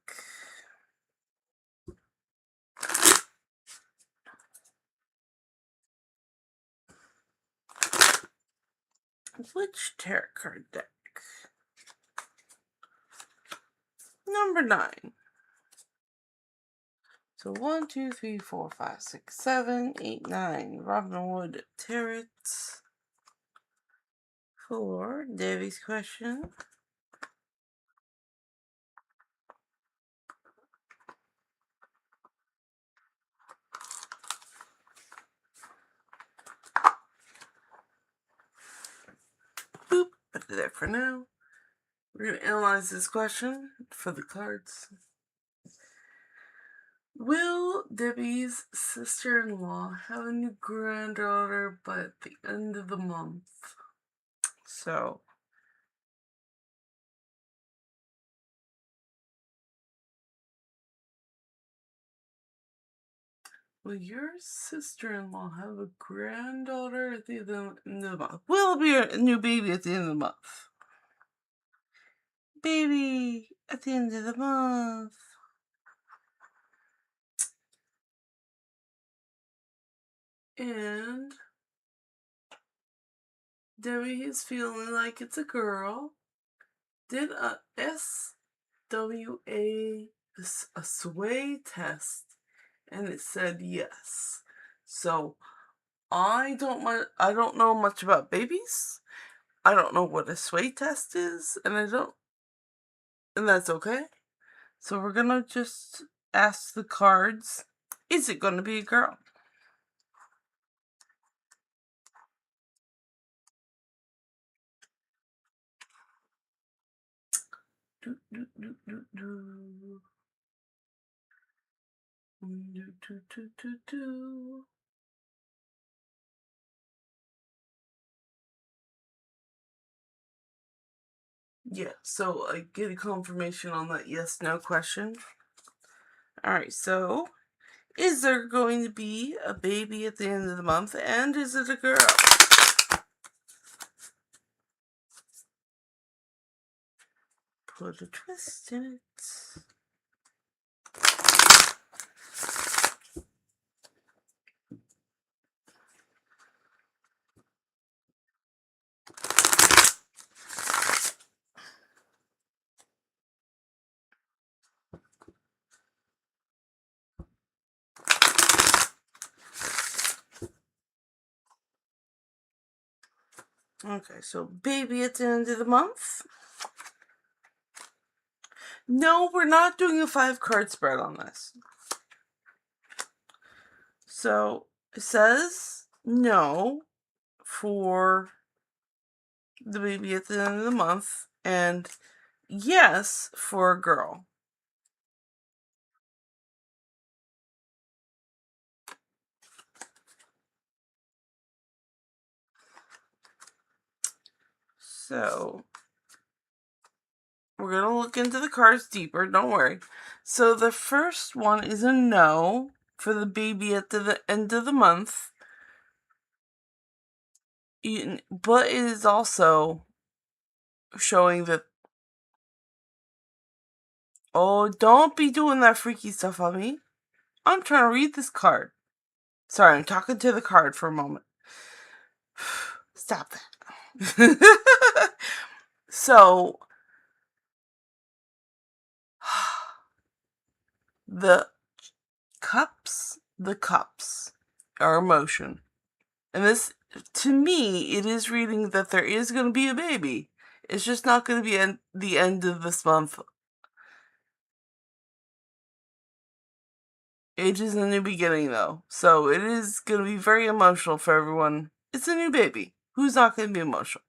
Speaker 1: Which tarot card deck? Number 9. So 1, 2, 3, 4, 5, 6, 7, 8, 9. Robin Wood Tarot. For Debbie's question. Boop. Put it there for now. We're going to analyze this question for the cards. Will Debbie's sister-in-law have a new granddaughter by the end of the month? So, will your sister-in-law have a granddaughter at the end of the month? Will be a new baby at the end of the month? Baby at the end of the month. And Debbie is feeling like it's a girl. Did a SWA, a sway test, and it said yes. So I don't know much about babies. I don't know what a sway test is, and that's okay. So we're gonna just ask the cards, is it gonna be a girl? Do, do, do, do, do. Do, do, do, do, do. Yeah, so I get a confirmation on that yes/no question. Alright, so is there going to be a baby at the end of the month, and is it a girl? Put a twist in it. Okay, so baby at the end of the month. No, we're not doing a 5-card spread on this. So it says no for the baby at the end of the month, and yes for a girl. So we're going to look into the cards deeper, don't worry. So the first one is a no for the baby at the end of the month. But it is also showing that, oh, don't be doing that freaky stuff on me. I'm trying to read this card. Sorry, I'm talking to the card for a moment. Stop that. So, the cups are emotion. And this, to me, it is reading that there is going to be a baby. It's just not going to be the end of this month. It is a new beginning, though. So it is going to be very emotional for everyone. It's a new baby. Who's not going to be emotional?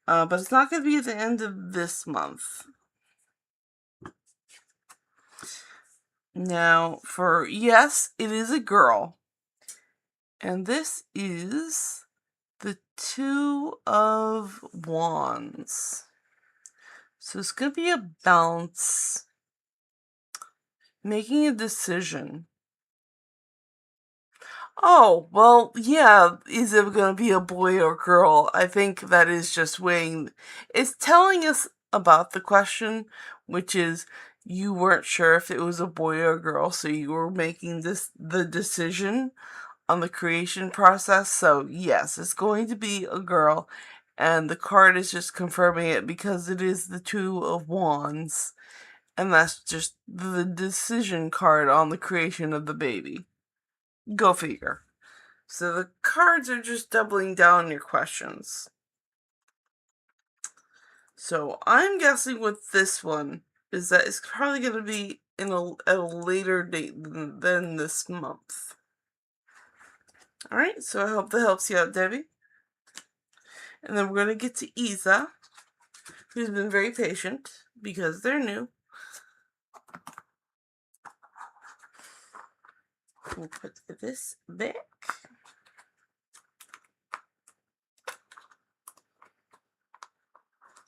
Speaker 1: But it's not going to be at the end of this month. Now, for yes, it is a girl. And this is the 2 of Wands. So it's going to be a balance. Making a decision. Oh, well, yeah, is it going to be a boy or girl? I think that is just weighing. It's telling us about the question, which is you weren't sure if it was a boy or a girl, so you were making the decision on the creation process. So, yes, it's going to be a girl, and the card is just confirming it because it is the Two of Wands, and that's just the decision card on the creation of the baby. Go figure. So the cards are just doubling down on your questions. So I'm guessing with this one is that it's probably going to be at a later date than this month. Alright, so I hope that helps you out, Debbie. And then we're going to get to Isa, who's been very patient because they're new. We'll put this back.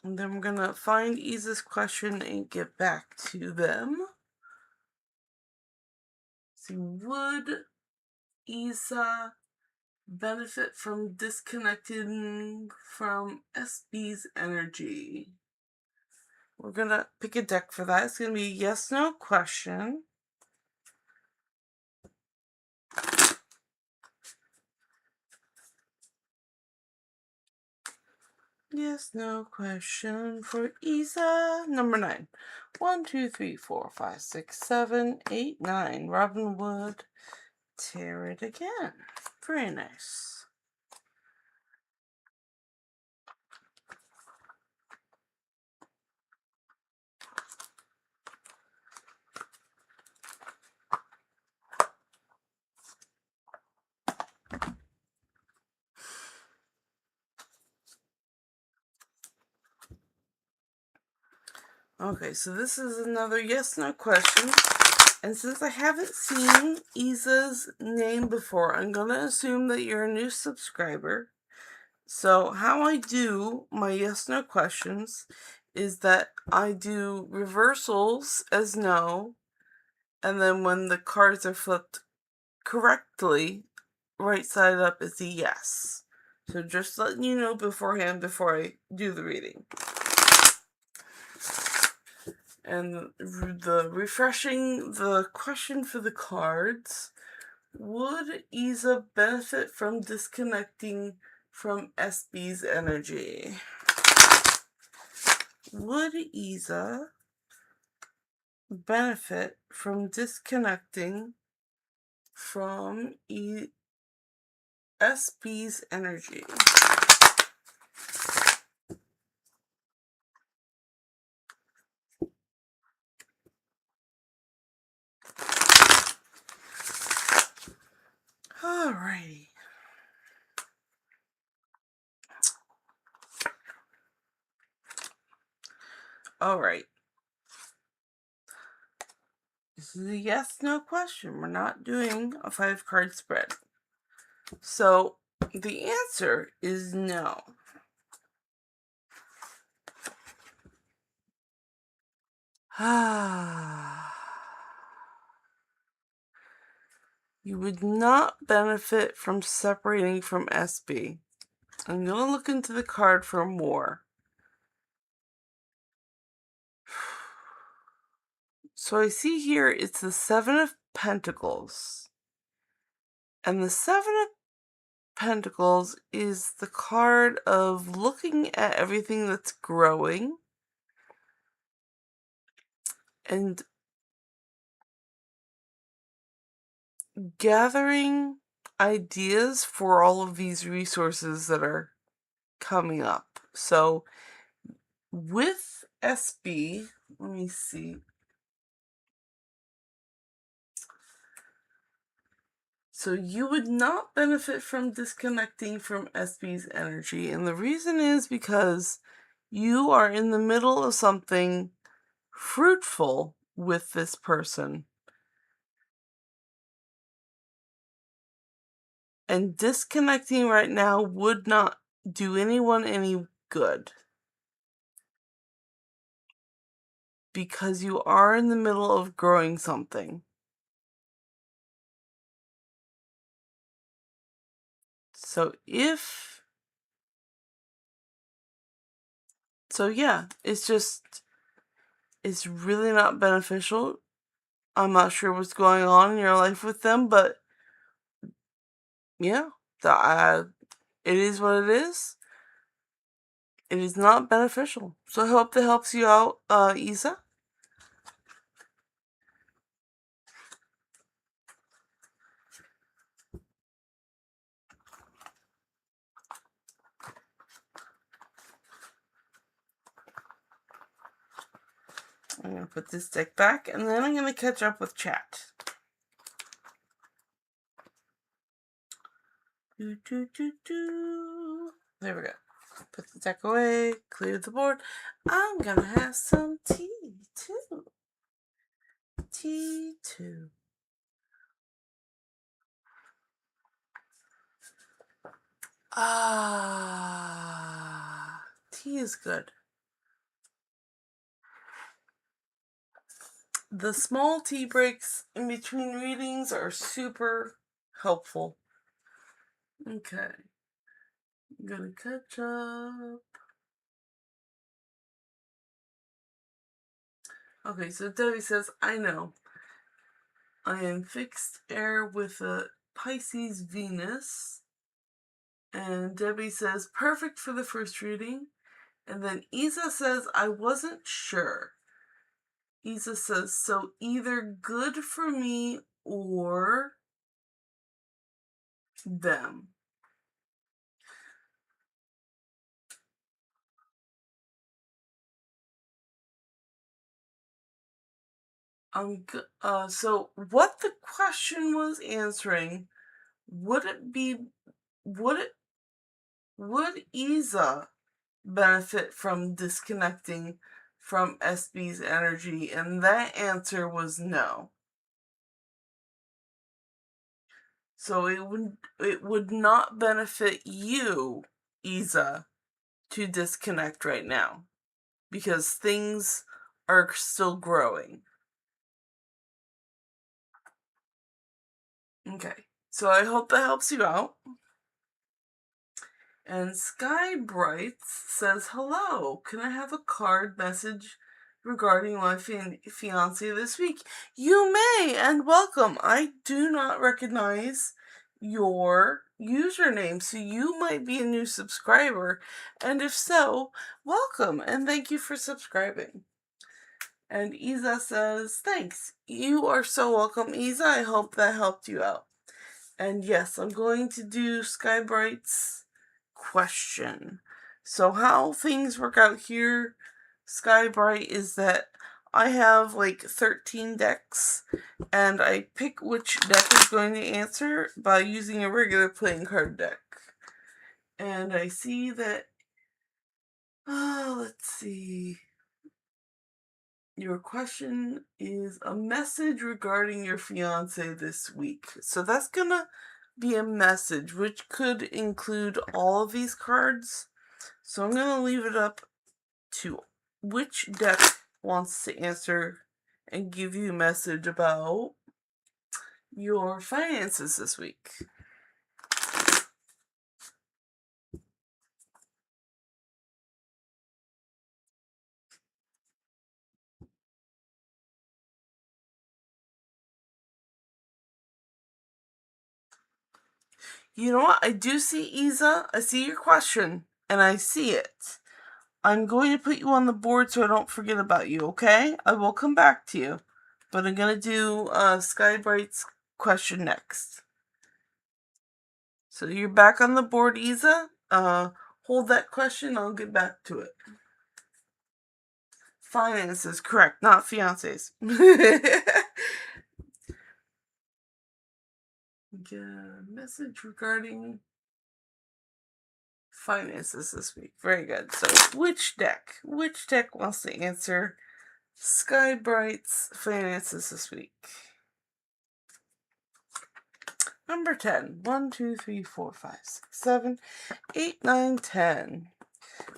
Speaker 1: And then we're going to find Isa's question and get back to them. See, would Isa benefit from disconnecting from SB's energy? We're going to pick a deck for that. It's going to be a yes-no question. Yes, no question for Isa. Number 9. 1, 2, 3, 4, 5, 6, 7, 8, 9. Robin Wood. Tarot again. Very nice. Okay, so this is another yes-no question. And since I haven't seen Isa's name before, I'm going to assume that you're a new subscriber. So how I do my yes-no questions is that I do reversals as no, and then when the cards are flipped correctly, right side up is a yes. So just letting you know beforehand before I do the reading. And the question for the cards, would Isa benefit from disconnecting from SB's energy? Would Isa benefit from disconnecting from SB's energy? Alrighty. Alright. This is a yes-no question. We're not doing a 5-card spread. So, the answer is no. You would not benefit from separating from SB. I'm going to look into the card for more. So I see here it's the 7 of Pentacles. And the 7 of Pentacles is the card of looking at everything that's growing and gathering ideas for all of these resources that are coming up. So with SB, let me see. So you would not benefit from disconnecting from SB's energy. And the reason is because you are in the middle of something fruitful with this person. And disconnecting right now would not do anyone any good. Because you are in the middle of growing something. So yeah, it's really not beneficial. I'm not sure what's going on in your life with them, but yeah, it is what it is. it is not beneficial. So I hope that helps you out, Isa. I'm going to put this deck back, and then I'm going to catch up with chat. There we go. Put the deck away, clear the board. I'm going to have some tea, too. Tea, too. Tea is good. The small tea breaks in between readings are super helpful. Okay. I'm gonna catch up. Okay, so Debbie says, I know. I am fixed air with a Pisces Venus. And Debbie says, perfect for the first reading. And then Isa says, I wasn't sure. Isa says, so either good for me or them. So what the question was answering, would Isa benefit from disconnecting from SB's energy? And that answer was no. So it would not benefit you, Isa, to disconnect right now, because things are still growing. Okay, so I hope that helps you out. And Sky Brights says, hello, can I have a card message regarding my fiance this week? You may, and welcome. I do not recognize your username, so you might be a new subscriber, and if so, welcome, and thank you for subscribing. And Isa says, thanks. You are so welcome, Isa. I hope that helped you out. And yes, I'm going to do Sky Bright's question. So how things work out here, Sky Bright, is that I have like 13 decks, and I pick which deck is going to answer by using a regular playing card deck. And I see that, let's see. Your question is a message regarding your fiance this week. So that's gonna be a message, which could include all of these cards. So I'm gonna leave it up to which deck wants to answer and give you a message about your finances this week. You know what? I do see Isa. I see your question, and I see it. I'm going to put you on the board so I don't forget about you, okay? I will come back to you. But I'm going to do Sky Bright's question next. So you're back on the board, Isa. Hold that question. I'll get back to it. Finances, correct, not fiancés. Message regarding finances this week. Very good. So which deck wants to answer Sky Bright's finances this week? Number 10. 1, 2, 3, 4, 5, 6, 7, 8, 9, 10.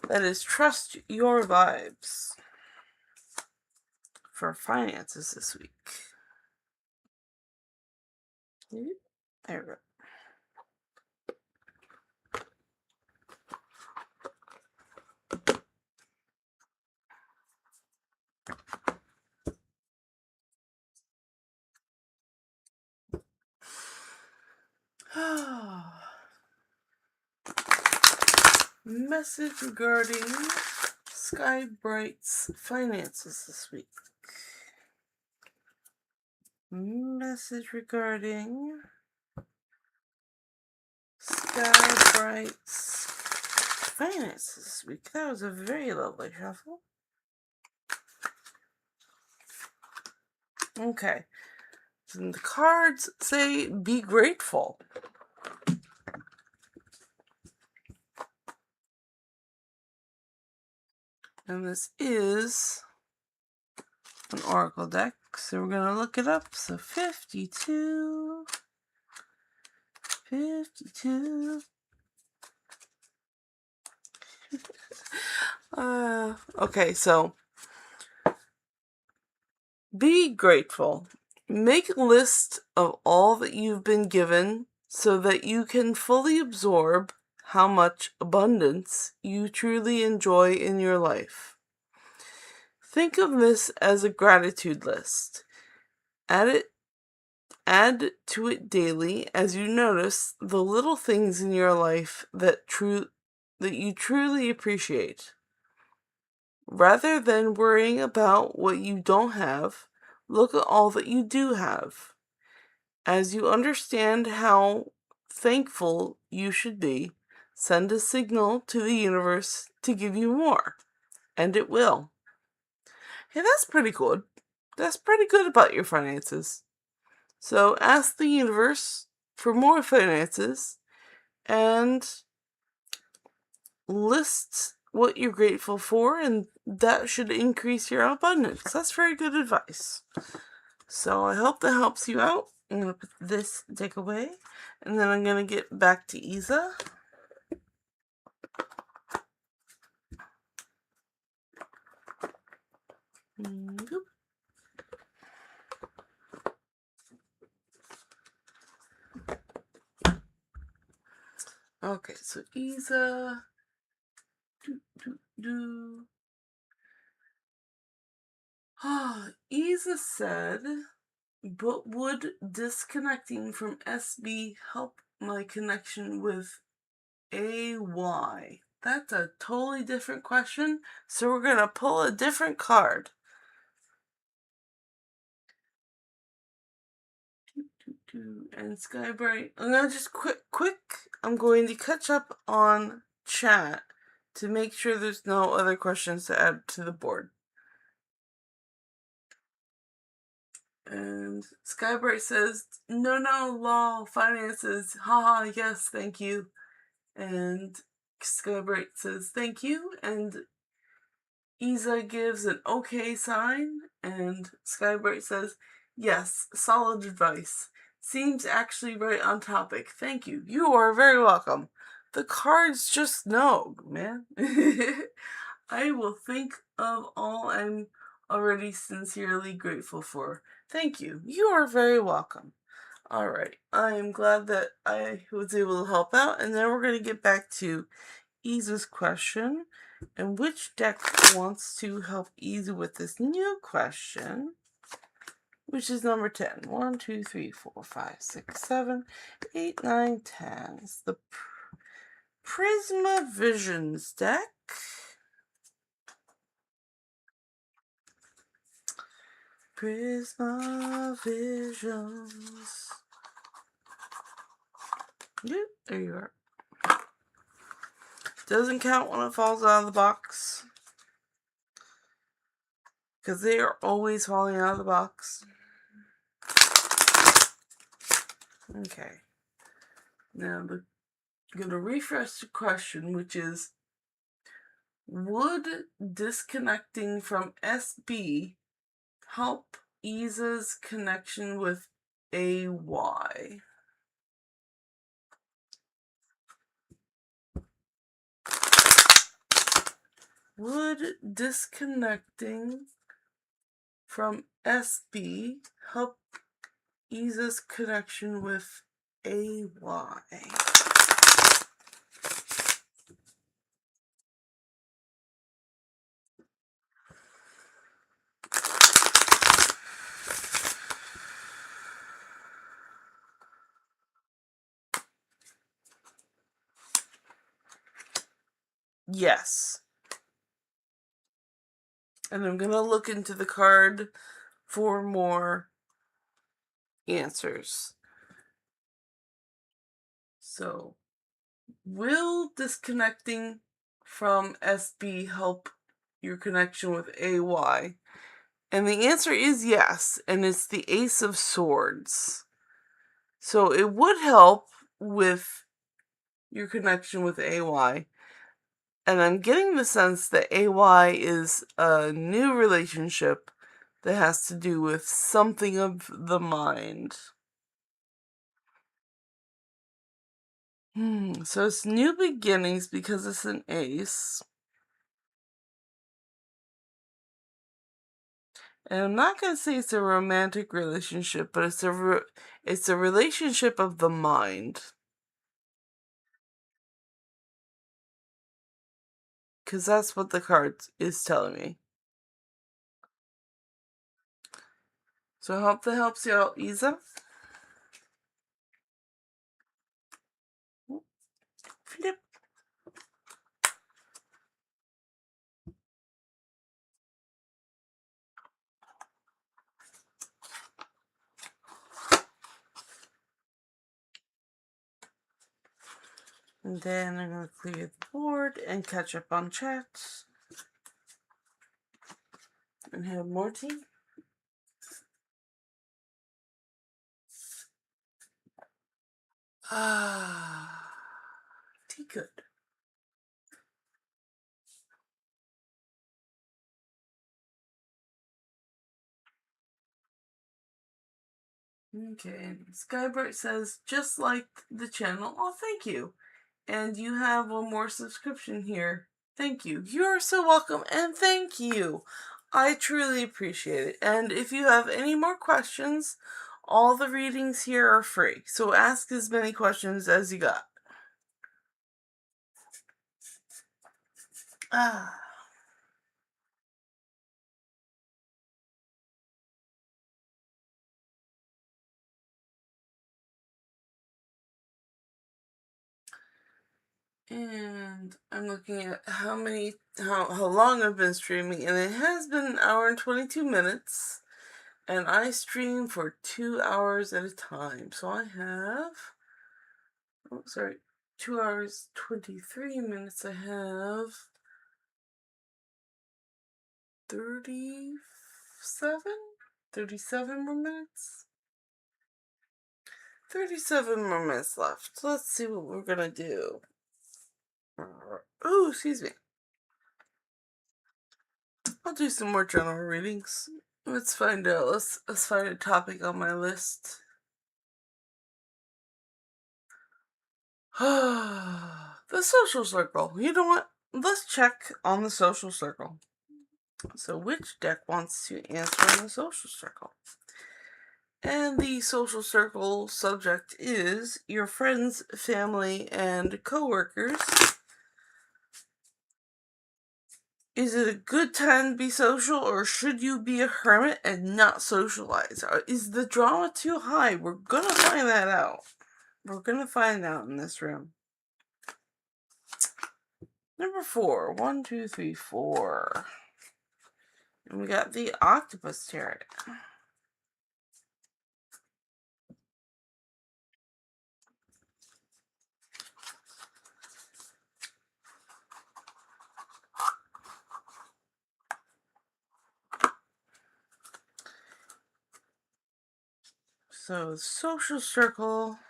Speaker 1: That is Trust Your Vibes for finances this week. There we go. message regarding Skybright's finances this week. Message regarding Skybright's finances this week. That was a very lovely shuffle. Okay. And the cards say, be grateful. And this is an oracle deck, so we're going to look it up. So 52. Okay, so be grateful. Make a list of all that you've been given so that you can fully absorb how much abundance you truly enjoy in your life. Think of this as a gratitude list. Add to it daily as you notice the little things in your life that you truly appreciate. Rather than worrying about what you don't have, look at all that you do have. As you understand how thankful you should be, send a signal to the universe to give you more, and it will. Hey, that's pretty good. That's pretty good about your finances. So ask the universe for more finances and list what you're grateful for, and that should increase your abundance. That's very good advice. So I hope that helps you out. I'm going to put this deck away, and then I'm going to get back to Isa. Okay, so Isa. Isa said, but would disconnecting from SB help my connection with AY? That's a totally different question, so we're going to pull a different card. And Skybright, I'm going to just quick, I'm going to catch up on chat to make sure there's no other questions to add to the board. And Skybright says, no, law, finances, haha, yes, thank you. And Skybright says, thank you. And Isa gives an okay sign. And Skybright says, yes, solid advice. Seems actually right on topic. Thank you. You are very welcome. The cards just know, man. I will think of all I'm already sincerely grateful for. Thank you. You are very welcome. Alright, I am glad that I was able to help out, and then we're going to get back to Isa's question. And which deck wants to help Isa with this new question? Which is number 10. 1, 2, 3, 4, 5, 6, 7, 8, 9, 10. It's the Prisma Visions deck. Prisma Visions. Yep, there you are. Doesn't count when it falls out of the box, because they are always falling out of the box. Okay. Now, I'm going to refresh the question, which is, would disconnecting from SB help Isa's connection with AY? Would disconnecting from SB help Isa's connection with AY? Yes. And I'm going to look into the card for more answers. So, will disconnecting from SB help your connection with AY? And the answer is yes, and it's the Ace of Swords. So it would help with your connection with AY. And I'm getting the sense that AY is a new relationship that has to do with something of the mind. So it's new beginnings because it's an ace. And I'm not going to say it's a romantic relationship, but it's a relationship of the mind. Because that's what the card is telling me. So I hope that helps you out, Isa. Flip. And then I'm going to clear the board and catch up on chat. And have more tea. Tea good. Okay, Skybert says, just like the channel. Oh, thank you. And you have one more subscription here. Thank you. You're so welcome, and thank you. I truly appreciate it. And if you have any more questions, all the readings here are free. So ask as many questions as you got. And I'm looking at how long I've been streaming, and it has been an hour and 22 minutes. And I stream for 2 hours at a time. So I have 2 hours 23 minutes. I have 37 more minutes. 37 more minutes left. So let's see what we're gonna do. Oh, excuse me. I'll do some more general readings. Let's find out. Let's find a topic on my list. The social circle. You know what? Let's check on the social circle. So which deck wants to answer in the social circle? And the social circle subject is your friends, family, and coworkers. Is it a good time to be social, or should you be a hermit and not socialize? Is the drama too high? We're gonna find that out. We're gonna find out in this room. Number 4. 1, 2, 3, 4. And we got the octopus tarot. So, social circle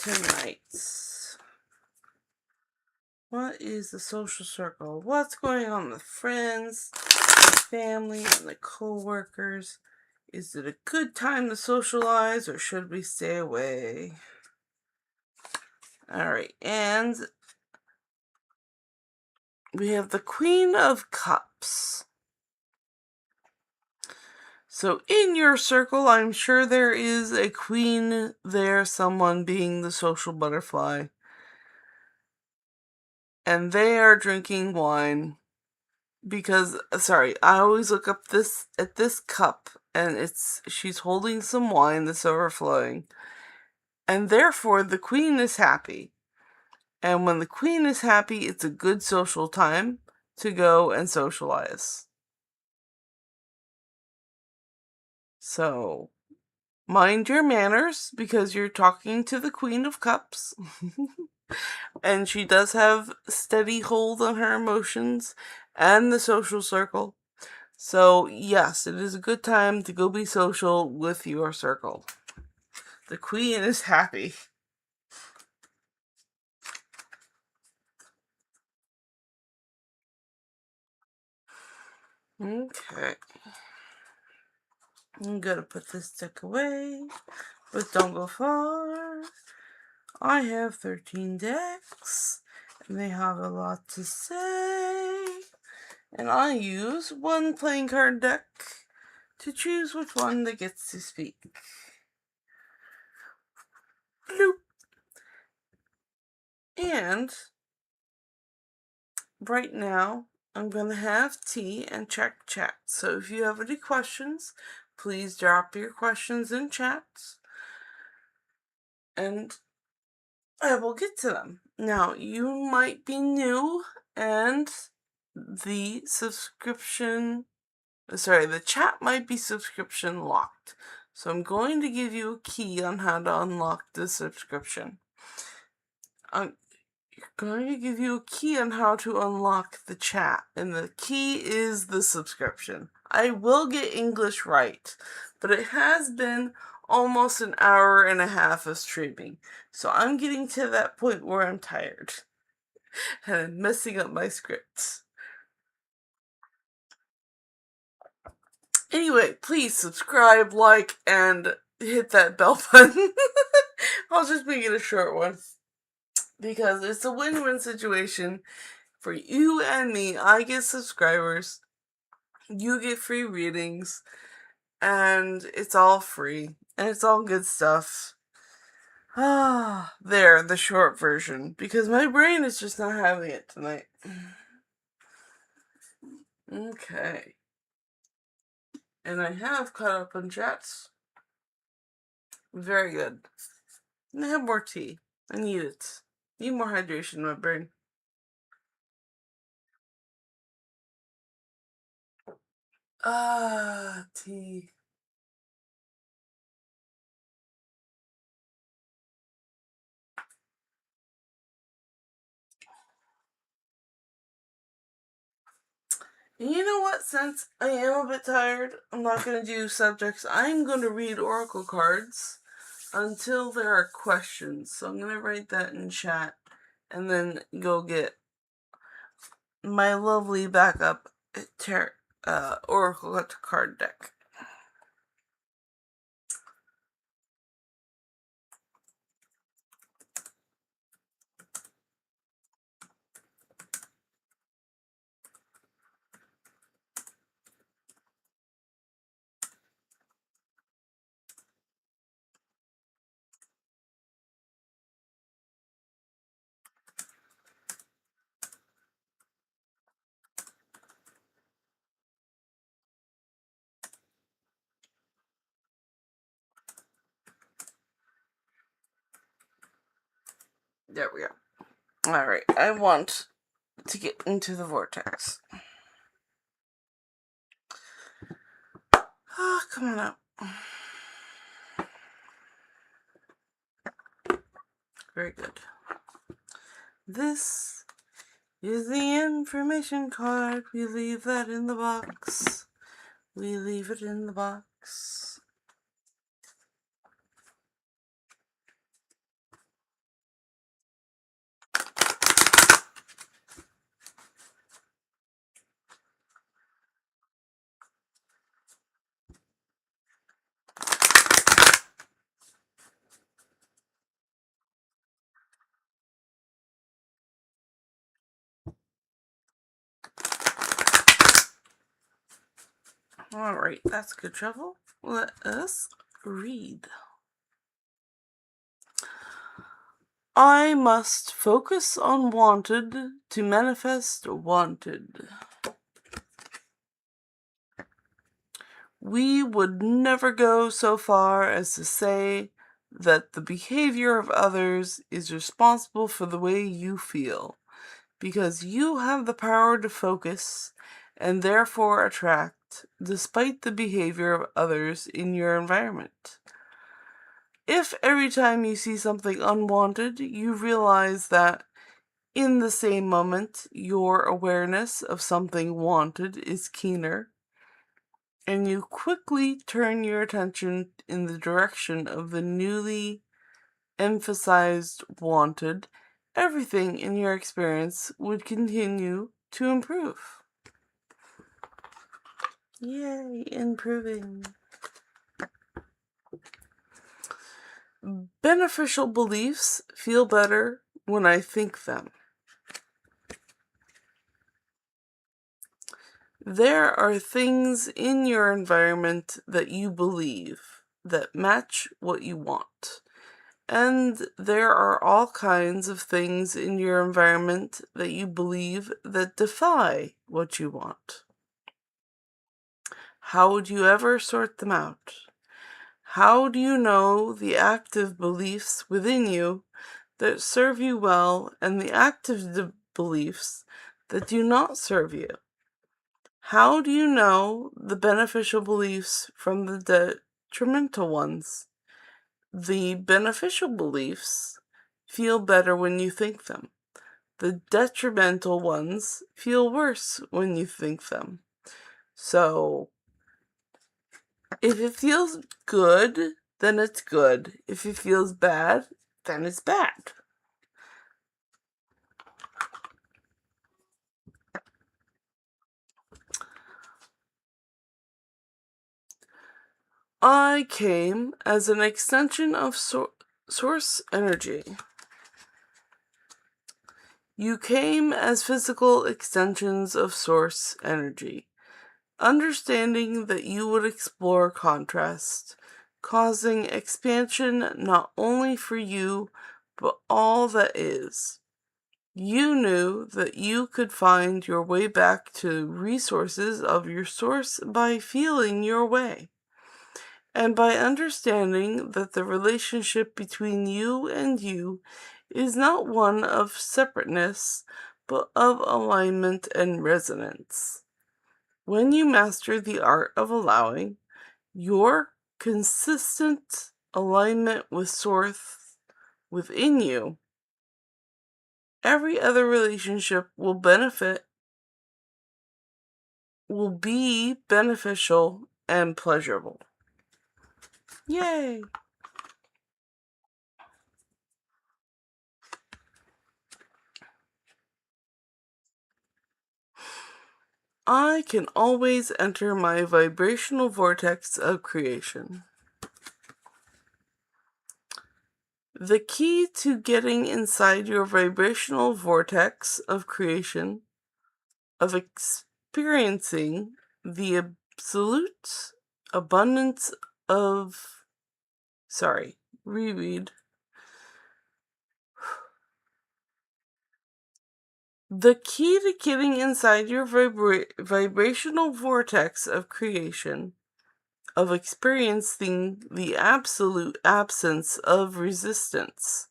Speaker 1: tonight. What is the social circle? What's going on with friends, family, and the co-workers? Is it a good time to socialize, or should we stay away? Alright, and we have the Queen of Cups. So in your circle, I'm sure there is a queen there, someone being the social butterfly. And they are drinking wine. Because, sorry, I always look up at this cup, and she's holding some wine that's overflowing. And therefore, the queen is happy. And when the queen is happy, it's a good social time to go and socialize. So, mind your manners because you're talking to the Queen of Cups. And she does have steady hold on her emotions and the social circle. So, yes, it is a good time to go be social with your circle. The Queen is happy. Okay. I'm gonna put this deck away, but don't go far. I have 13 decks, and they have a lot to say. And I use one playing card deck to choose which one that gets to speak. Bloop. And right now, I'm going to have tea and check chat. So if you have any questions, please drop your questions in chat. And I will get to them. Now, you might be new and the chat might be subscription locked. So I'm going to give you a key on how to unlock the subscription. I'm going to give you a key on how to unlock the chat, and the key is the subscription. I will get English right, but it has been almost an hour and a half of streaming, so I'm getting to that point where I'm tired and I'm messing up my scripts. Anyway, please subscribe, like, and hit that bell button. I'll just make it a short one because it's a win-win situation for you and me. I get subscribers, you get free readings, and it's all free, and it's all good stuff. There, the short version, because my brain is just not having it tonight. Okay. And I have caught up on chats. Very good. And I have more tea. I need it. Need more hydration in my brain. Tea. You know what? Since I am a bit tired, I'm not going to do subjects. I'm going to read oracle cards until there are questions. So I'm going to write that in chat and then go get my lovely backup oracle card deck. There we go. Alright, I want to get into the vortex. Come on up. Very good. This is the information card. We leave that in the box. We leave it in the box. Alright, that's good travel. Let us read. I must focus on wanted to manifest wanted. We would never go so far as to say that the behavior of others is responsible for the way you feel, because you have the power to focus and therefore attract, despite the behavior of others in your environment. If every time you see something unwanted, you realize that in the same moment your awareness of something wanted is keener, and you quickly turn your attention in the direction of the newly emphasized wanted, everything in your experience would continue to improve. Yay, improving. Beneficial beliefs feel better when I think them. There are things in your environment that you believe that match what you want. And there are all kinds of things in your environment that you believe that defy what you want. How would you ever sort them out? How do you know the active beliefs within you that serve you well and the active beliefs that do not serve you? How do you know the beneficial beliefs from the detrimental ones? The beneficial beliefs feel better when you think them. The detrimental ones feel worse when you think them. So, if it feels good, then it's good. If it feels bad, then it's bad. I came as an extension of source energy. You came as physical extensions of source energy, understanding that you would explore contrast, causing expansion not only for you, but all that is. You knew that you could find your way back to resources of your source by feeling your way, and by understanding that the relationship between you and you is not one of separateness, but of alignment and resonance. When you master the art of allowing, your consistent alignment with Source within you, every other relationship will be beneficial and pleasurable. Yay! I can always enter my vibrational vortex of creation. The key to getting inside your vibrational vortex of creation, of experiencing the absolute abundance of... reread. The key to getting inside your vibrational vortex of creation, of experiencing the absolute absence of resistance,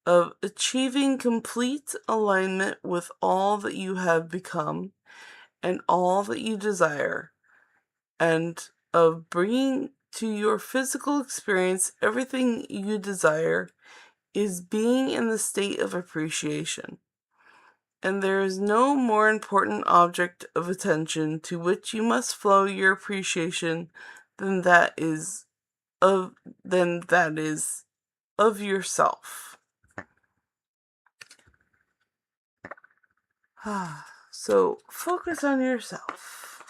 Speaker 1: of achieving complete alignment with all that you have become and all that you desire, and of bringing to your physical experience everything you desire, is being in the state of appreciation. And there is no more important object of attention to which you must flow your appreciation than that is of yourself. So focus on yourself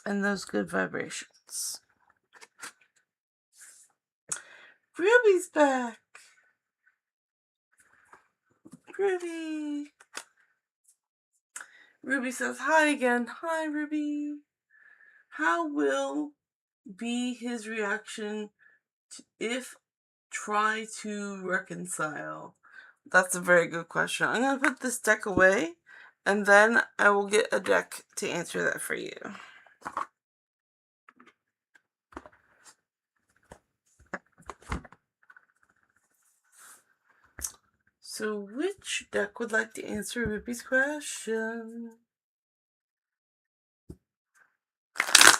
Speaker 1: and those good vibrations. Ruby's back. Ruby says hi again. Hi, Ruby. How will be his reaction if try to reconcile? That's a very good question. I'm going to put this deck away, and then I will get a deck to answer that for you. So which deck would like to answer Ruby's question?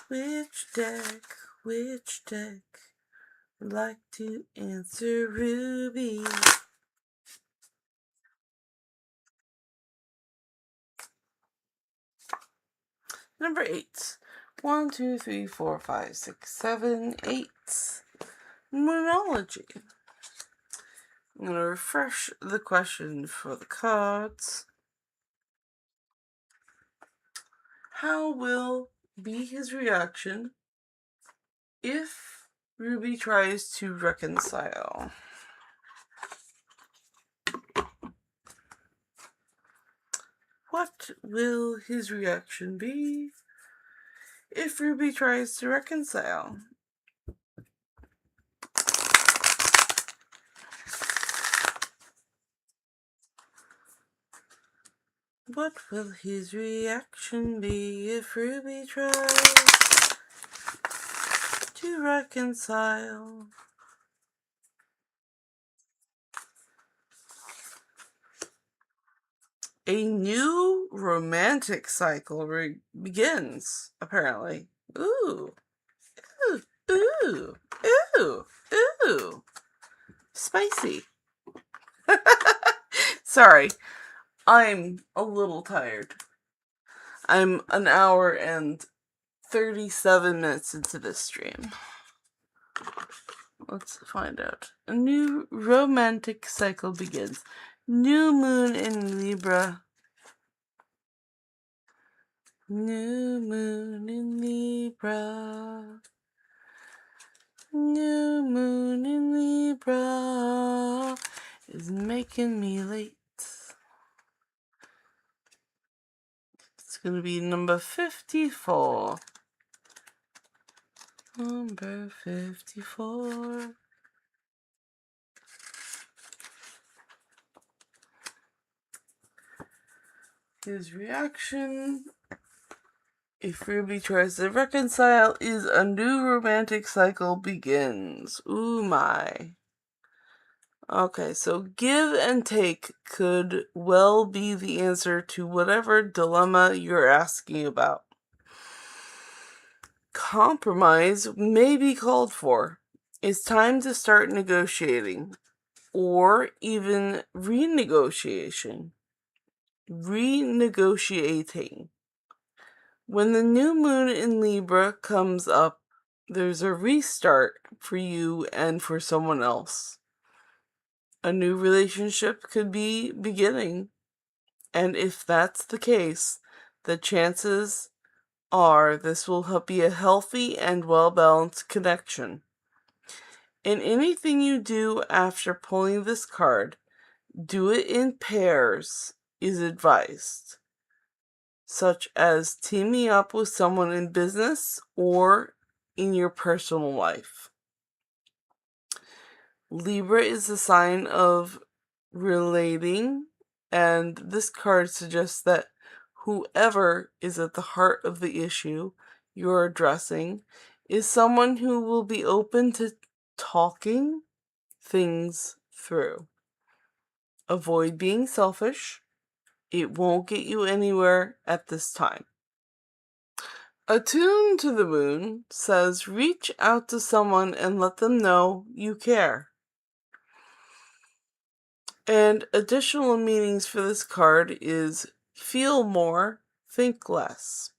Speaker 1: Which deck would like to answer Ruby? Number 8. 1, 2, 3, 4, 5, 6, 7, 8. Moonology. I'm going to refresh the question for the cards. How will be his reaction if Ruby tries to reconcile? What will his reaction be if Ruby tries to reconcile? What will his reaction be if Ruby tries to reconcile? A new romantic cycle begins, apparently. Ooh. Ooh. Ooh. Ooh. Ooh. Spicy. Sorry. I'm a little tired. I'm an hour and 37 minutes into this stream. Let's find out. A new romantic cycle begins. New moon in Libra. New moon in Libra. New moon in Libra is making me late. It's going to be number 54. Number 54. His reaction, if Ruby tries to reconcile, is a new romantic cycle begins. Ooh my. Okay, so give and take could well be the answer to whatever dilemma you're asking about. Compromise may be called for. It's time to start negotiating, or even renegotiating. When the new moon in Libra comes up, there's a restart for you and for someone else. A new relationship could be beginning, and if that's the case, the chances are this will be a healthy and well-balanced connection. And anything you do after pulling this card, do it in pairs is advised, such as teaming up with someone in business or in your personal life. Libra is a sign of relating, and this card suggests that whoever is at the heart of the issue you're addressing is someone who will be open to talking things through. Avoid being selfish. It won't get you anywhere at this time. Attuned to the moon says reach out to someone and let them know you care. And additional meanings for this card is feel more, think less.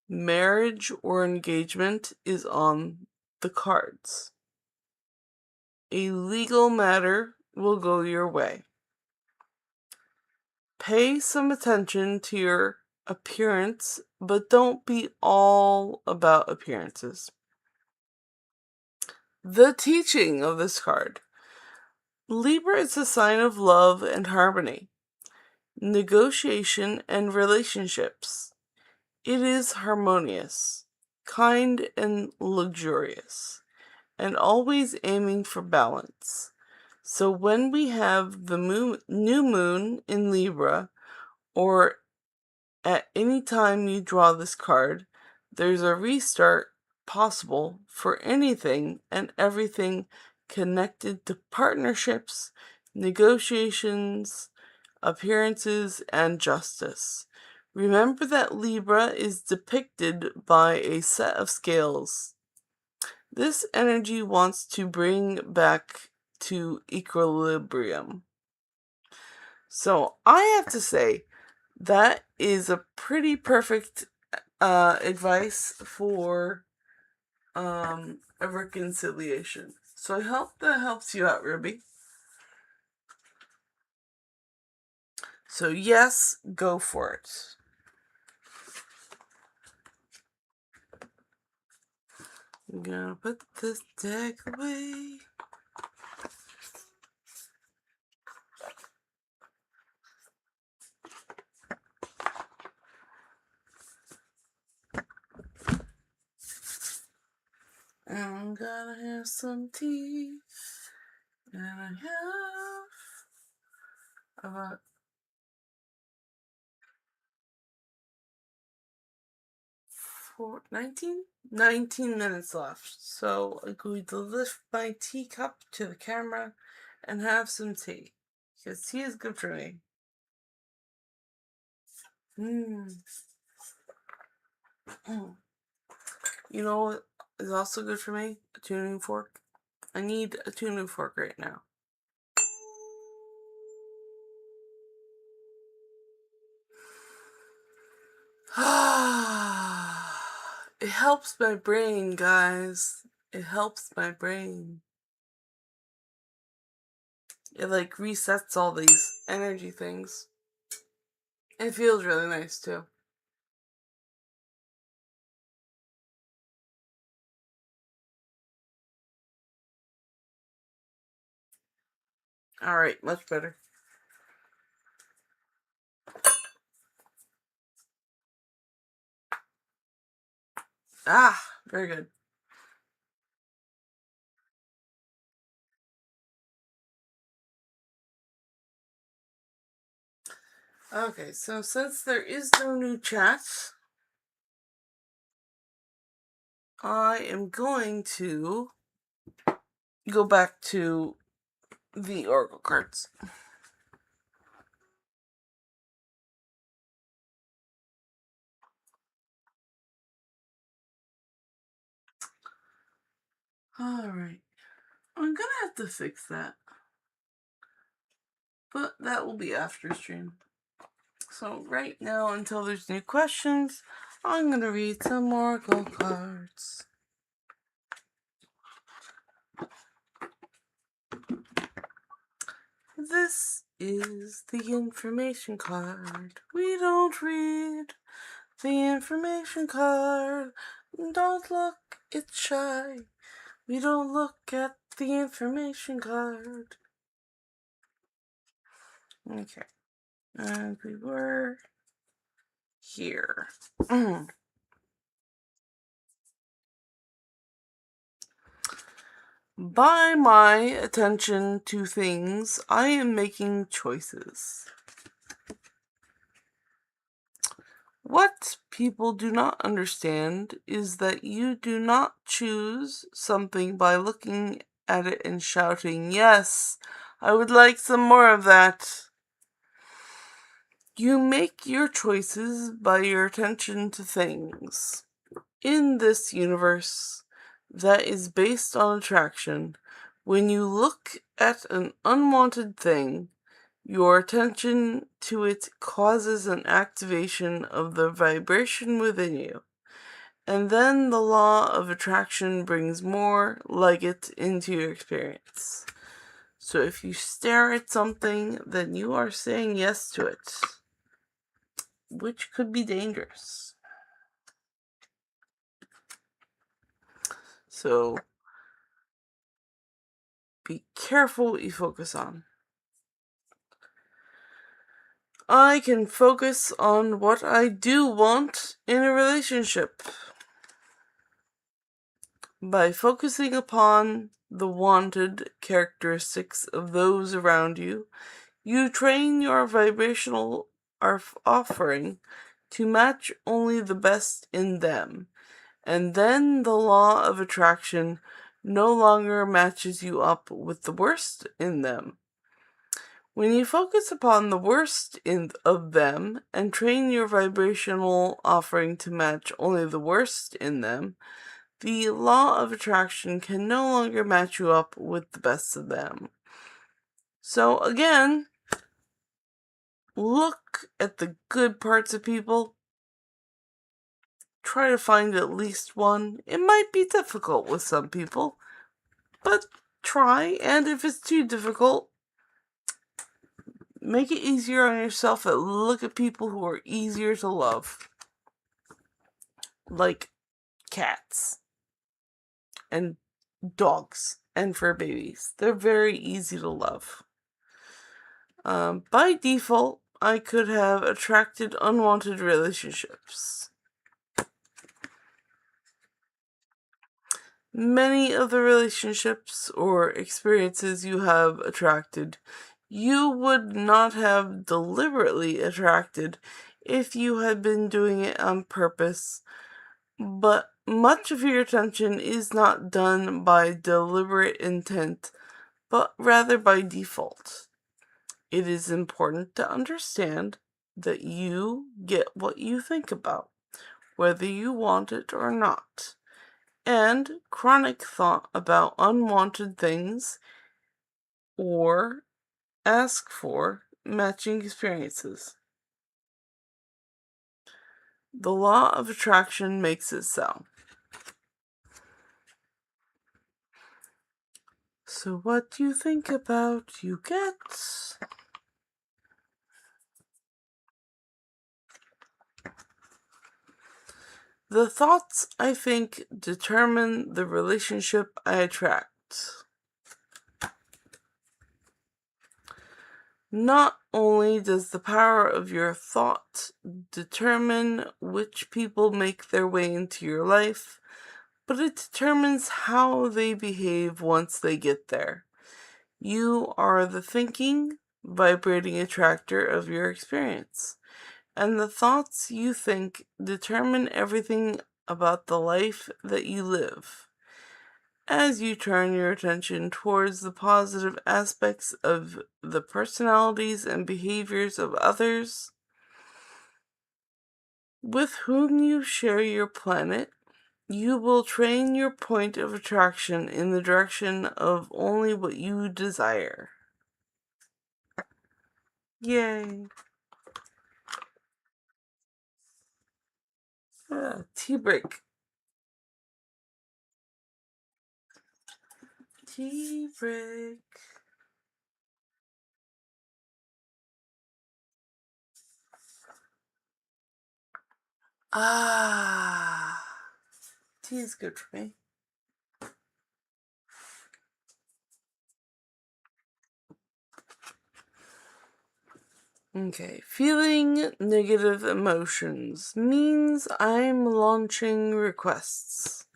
Speaker 1: Marriage or engagement is on the cards. A legal matter will go your way. Pay some attention to your appearance, but don't be all about appearances. The teaching of this card. Libra is a sign of love and harmony, negotiation and relationships. It is harmonious, kind and luxurious, and always aiming for balance. So when we have the new moon in Libra, or at any time you draw this card, there's a restart possible for anything and everything connected to partnerships, negotiations, appearances, and justice. Remember that Libra is depicted by a set of scales. This energy wants to bring back to equilibrium. So I have to say, that is a pretty perfect advice for a reconciliation. So I hope that helps you out, Ruby. So yes, go for it. I'm gonna put this deck away. I'm gonna have some tea. And I have about 19 minutes left. So I'm going to lift my teacup to the camera and have some tea. Because tea is good for me. You know what is also good for me? A tuning fork. I need a tuning fork right now. It helps my brain, guys. It helps my brain. It like resets all these energy things. It feels really nice too. Alright, much better. Ah, very good. Okay, so since there is no new chat, I am going to go back to the Oracle cards. Alright. I'm gonna have to fix that. But that will be after stream. So right now, until there's new questions, I'm gonna read some Oracle cards. This is the information card. We don't read the information card. Don't look, it's shy. We don't look at the information card. Okay. And we were here. By my attention to things, I am making choices. What people do not understand is that you do not choose something by looking at it and shouting, "Yes, I would like some more of that." You make your choices by your attention to things. In this universe that is based on attraction, when you look at an unwanted thing, your attention to it causes an activation of the vibration within you, and then the law of attraction brings more like it into your experience. So if you stare at something, then you are saying yes to it, which could be dangerous. So be careful what you focus on. I can focus on what I do want in a relationship. By focusing upon the wanted characteristics of those around you, you train your vibrational offering to match only the best in them, and then the law of attraction no longer matches you up with the worst in them. When you focus upon the worst of them and train your vibrational offering to match only the worst in them, the law of attraction can no longer match you up with the best of them. So again, look at the good parts of people. Try to find at least one. It might be difficult with some people, but try, and if it's too difficult, make it easier on yourself and look at people who are easier to love. Like cats and dogs and fur babies. They're very easy to love. By default, I could have attracted unwanted relationships. Many of the relationships or experiences you have attracted, you would not have deliberately attracted if you had been doing it on purpose, but much of your attention is not done by deliberate intent, but rather by default. It is important to understand that you get what you think about, whether you want it or not. And chronic thought about unwanted things or ask for matching experiences. The law of attraction makes it so. So what you think about, you get. The thoughts I think determine the relationship I attract. Not only does the power of your thought determine which people make their way into your life, but it determines how they behave once they get there. You are the thinking, vibrating attractor of your experience, and the thoughts you think determine everything about the life that you live. As you turn your attention towards the positive aspects of the personalities and behaviors of others with whom you share your planet, you will train your point of attraction in the direction of only what you desire. Yay! Tea break. Tea break. Tea is good for me. Okay, feeling negative emotions means I'm launching requests.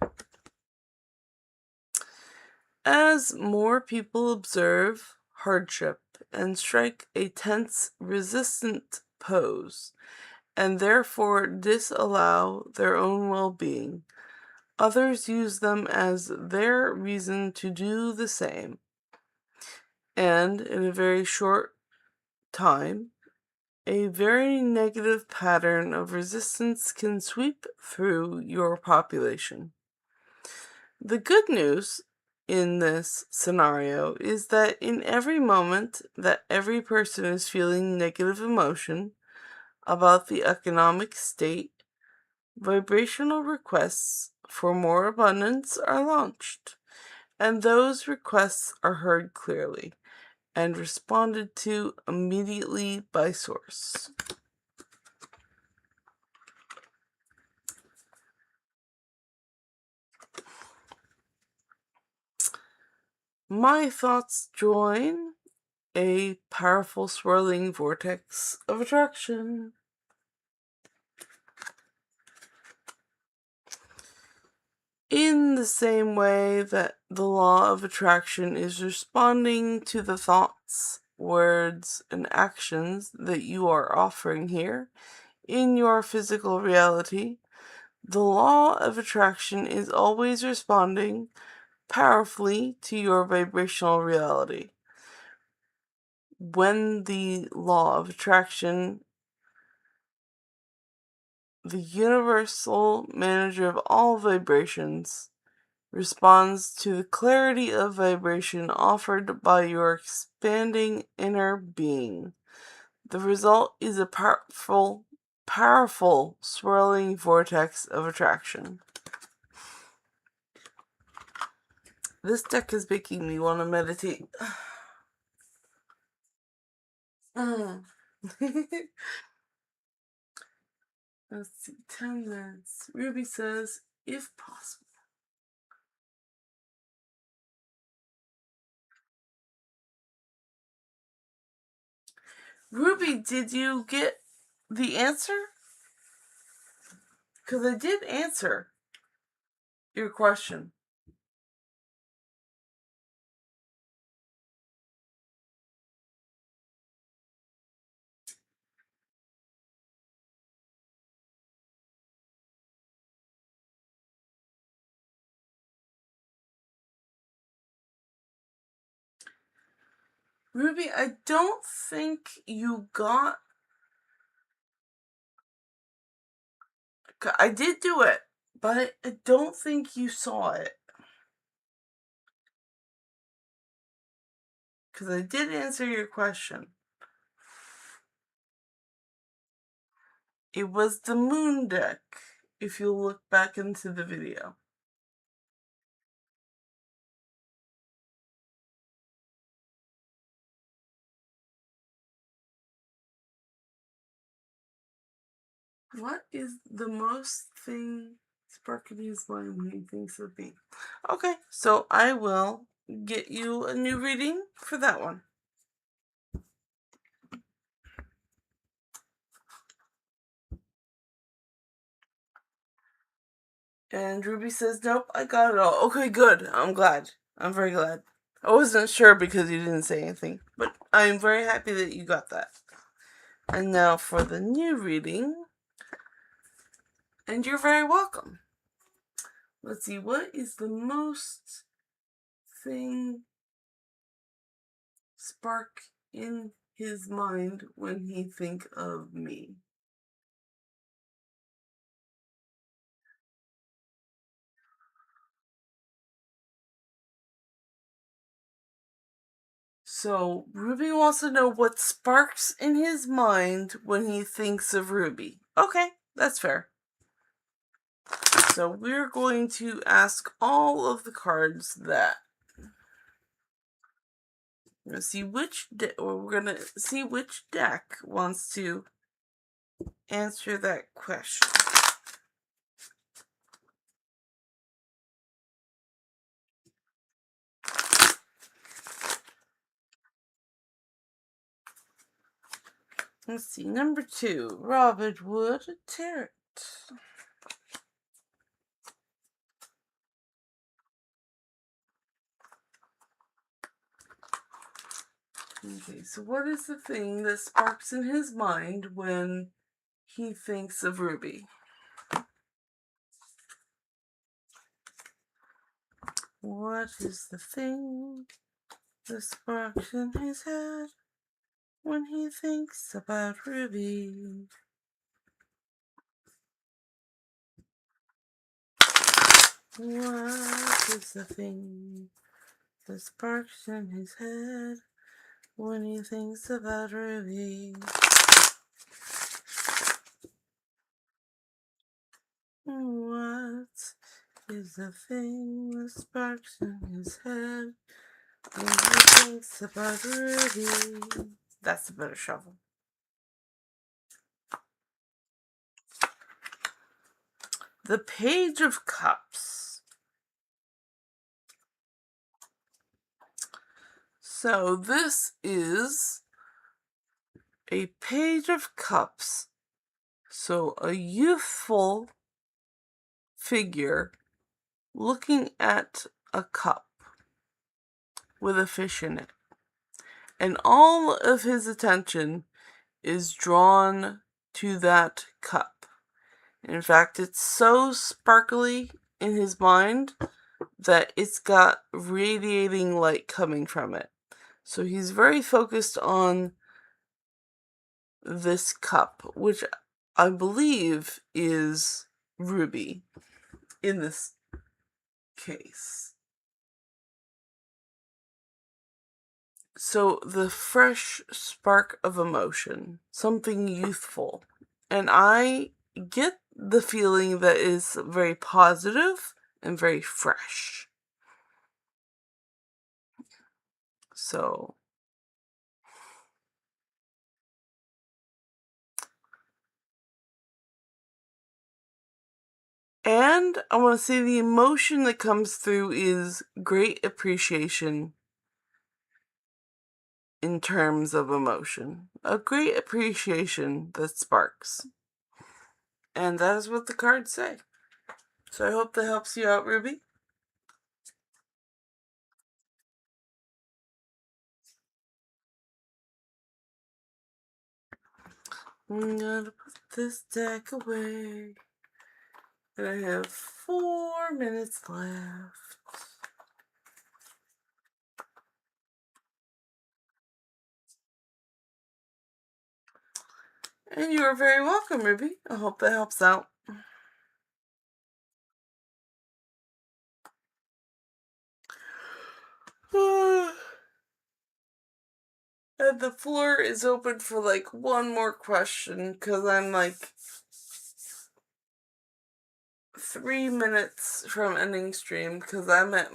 Speaker 1: As more people observe hardship and strike a tense, resistant pose, and therefore disallow their own well-being, others use them as their reason to do the same. And in a very short time, a very negative pattern of resistance can sweep through your population. The good news in this scenario is that in every moment that every person is feeling negative emotion about the economic state, vibrational requests for more abundance are launched, and those requests are heard clearly and responded to immediately by Source. My thoughts join a powerful swirling vortex of attraction. In the same way that the law of attraction is responding to the thoughts, words, and actions that you are offering here in your physical reality, the law of attraction is always responding powerfully to your vibrational reality. when the law of attraction, the universal manager of all vibrations, responds to the clarity of vibration offered by your expanding inner being. The result is a powerful swirling vortex of attraction. This deck is making me want to meditate. Let's see, 10 minutes. Ruby says, if possible. Ruby, did you get the answer? Because I did answer your question. Ruby, I don't think you got... I did do it, but I don't think you saw it. Because I did answer your question. It was the moon deck, if you look back into the video. What is the most thing sparking his mind when he thinks of me? Okay, so I will get you a new reading for that one. And Ruby says, nope, I got it all. Okay, good. I'm glad. I'm very glad. I wasn't sure because you didn't say anything, but I'm very happy that you got that. And now for the new reading. And you're very welcome. Let's see, what is the most thing spark in his mind when he think of me? So, Ruby wants to know what sparks in his mind when he thinks of Ruby. Okay, that's fair. So, we're going to ask all of the cards that. We're gonna see which deck wants to answer that question. Let's see, number 2, Robin Wood Tarot. Okay, so what is the thing that sparks in his mind when he thinks of Ruby? What is the thing that sparks in his head when he thinks about Ruby? What is the thing that sparks in his head when he thinks about Ruby? What is the thing that sparks in his head when he thinks about Ruby? That's a better shuffle. The Page of Cups. So this is a Page of Cups. So a youthful figure looking at a cup with a fish in it. And all of his attention is drawn to that cup. In fact, it's so sparkly in his mind that it's got radiating light coming from it. So he's very focused on this cup, which I believe is Ruby in this case. So the fresh spark of emotion, something youthful. And I get the feeling that is very positive and very fresh. So and I want to say the emotion that comes through is great appreciation in terms of emotion. A great appreciation that sparks. And that is what the cards say. So I hope that helps you out, Ruby. I'm gonna put this deck away. And I have 4 minutes left. And you are very welcome, Ruby. I hope that helps out. And the floor is open for like one more question because I'm like 3 minutes from ending stream because I'm at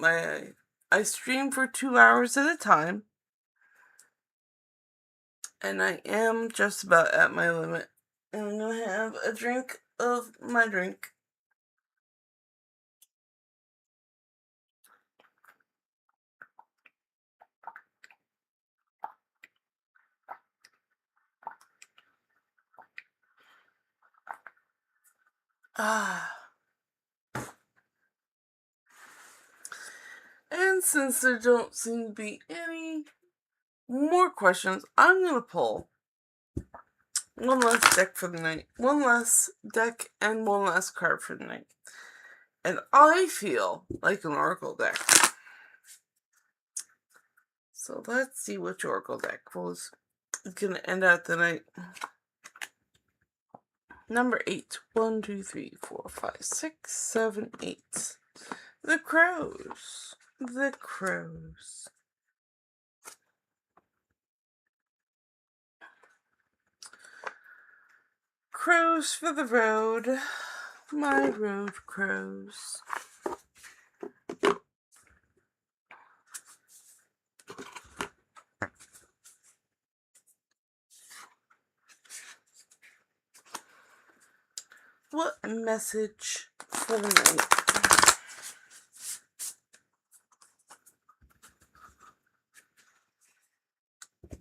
Speaker 1: I stream for 2 hours at a time. And I am just about at my limit. And I'm gonna have a drink of my drink. And since there don't seem to be any more questions, I'm gonna pull one last deck for the night. One last deck and one last card for the night. And I feel like an Oracle deck. So let's see which Oracle deck is gonna end out the night. Number 8. 1, 2, 3, 4, 5, 6, 7, 8. The Crows. The Crows. Crows for the road. My road crows. What message for the night?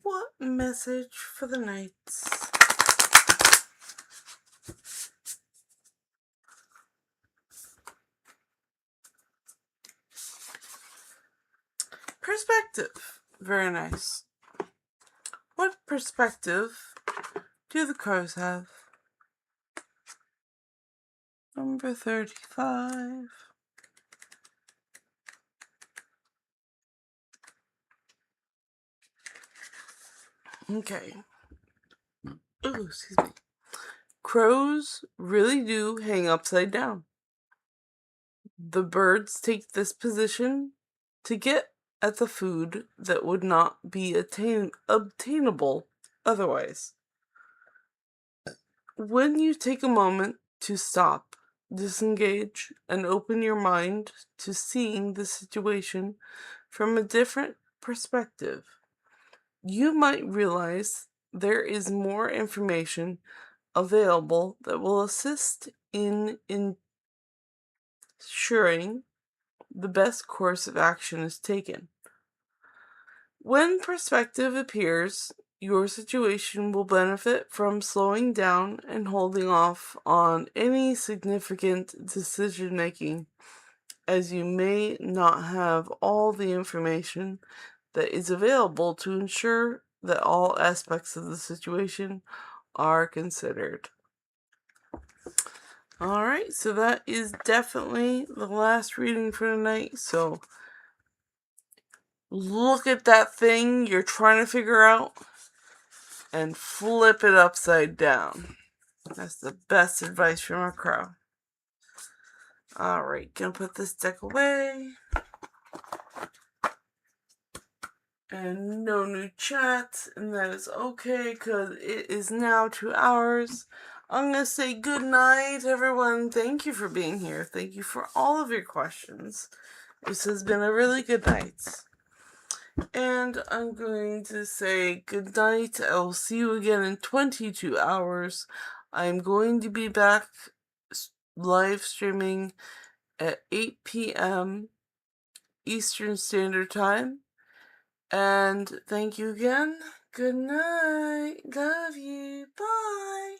Speaker 1: What message for the night? Perspective. Very nice. What perspective do the crows have? Number 35. Okay. Ooh, excuse me. Crows really do hang upside down. The birds take this position to get at the food that would not be obtainable otherwise. When you take a moment to stop, disengage, and open your mind to seeing the situation from a different perspective, you might realize there is more information available that will assist in ensuring the best course of action is taken. When perspective appears, your situation will benefit from slowing down and holding off on any significant decision making, as you may not have all the information that is available to ensure that all aspects of the situation are considered. Alright, so that is definitely the last reading for tonight. So look at that thing you're trying to figure out and flip it upside down. That's the best advice from a crow. Alright, gonna put this deck away. And no new chat, and that is okay because it is now 2 hours. I'm gonna say good night, everyone. Thank you for being here. Thank you for all of your questions. This has been a really good night. And I'm going to say good night. I will see you again in 22 hours. I'm going to be back live streaming at 8 p.m. Eastern Standard Time. And thank you again. Good night. Love you. Bye.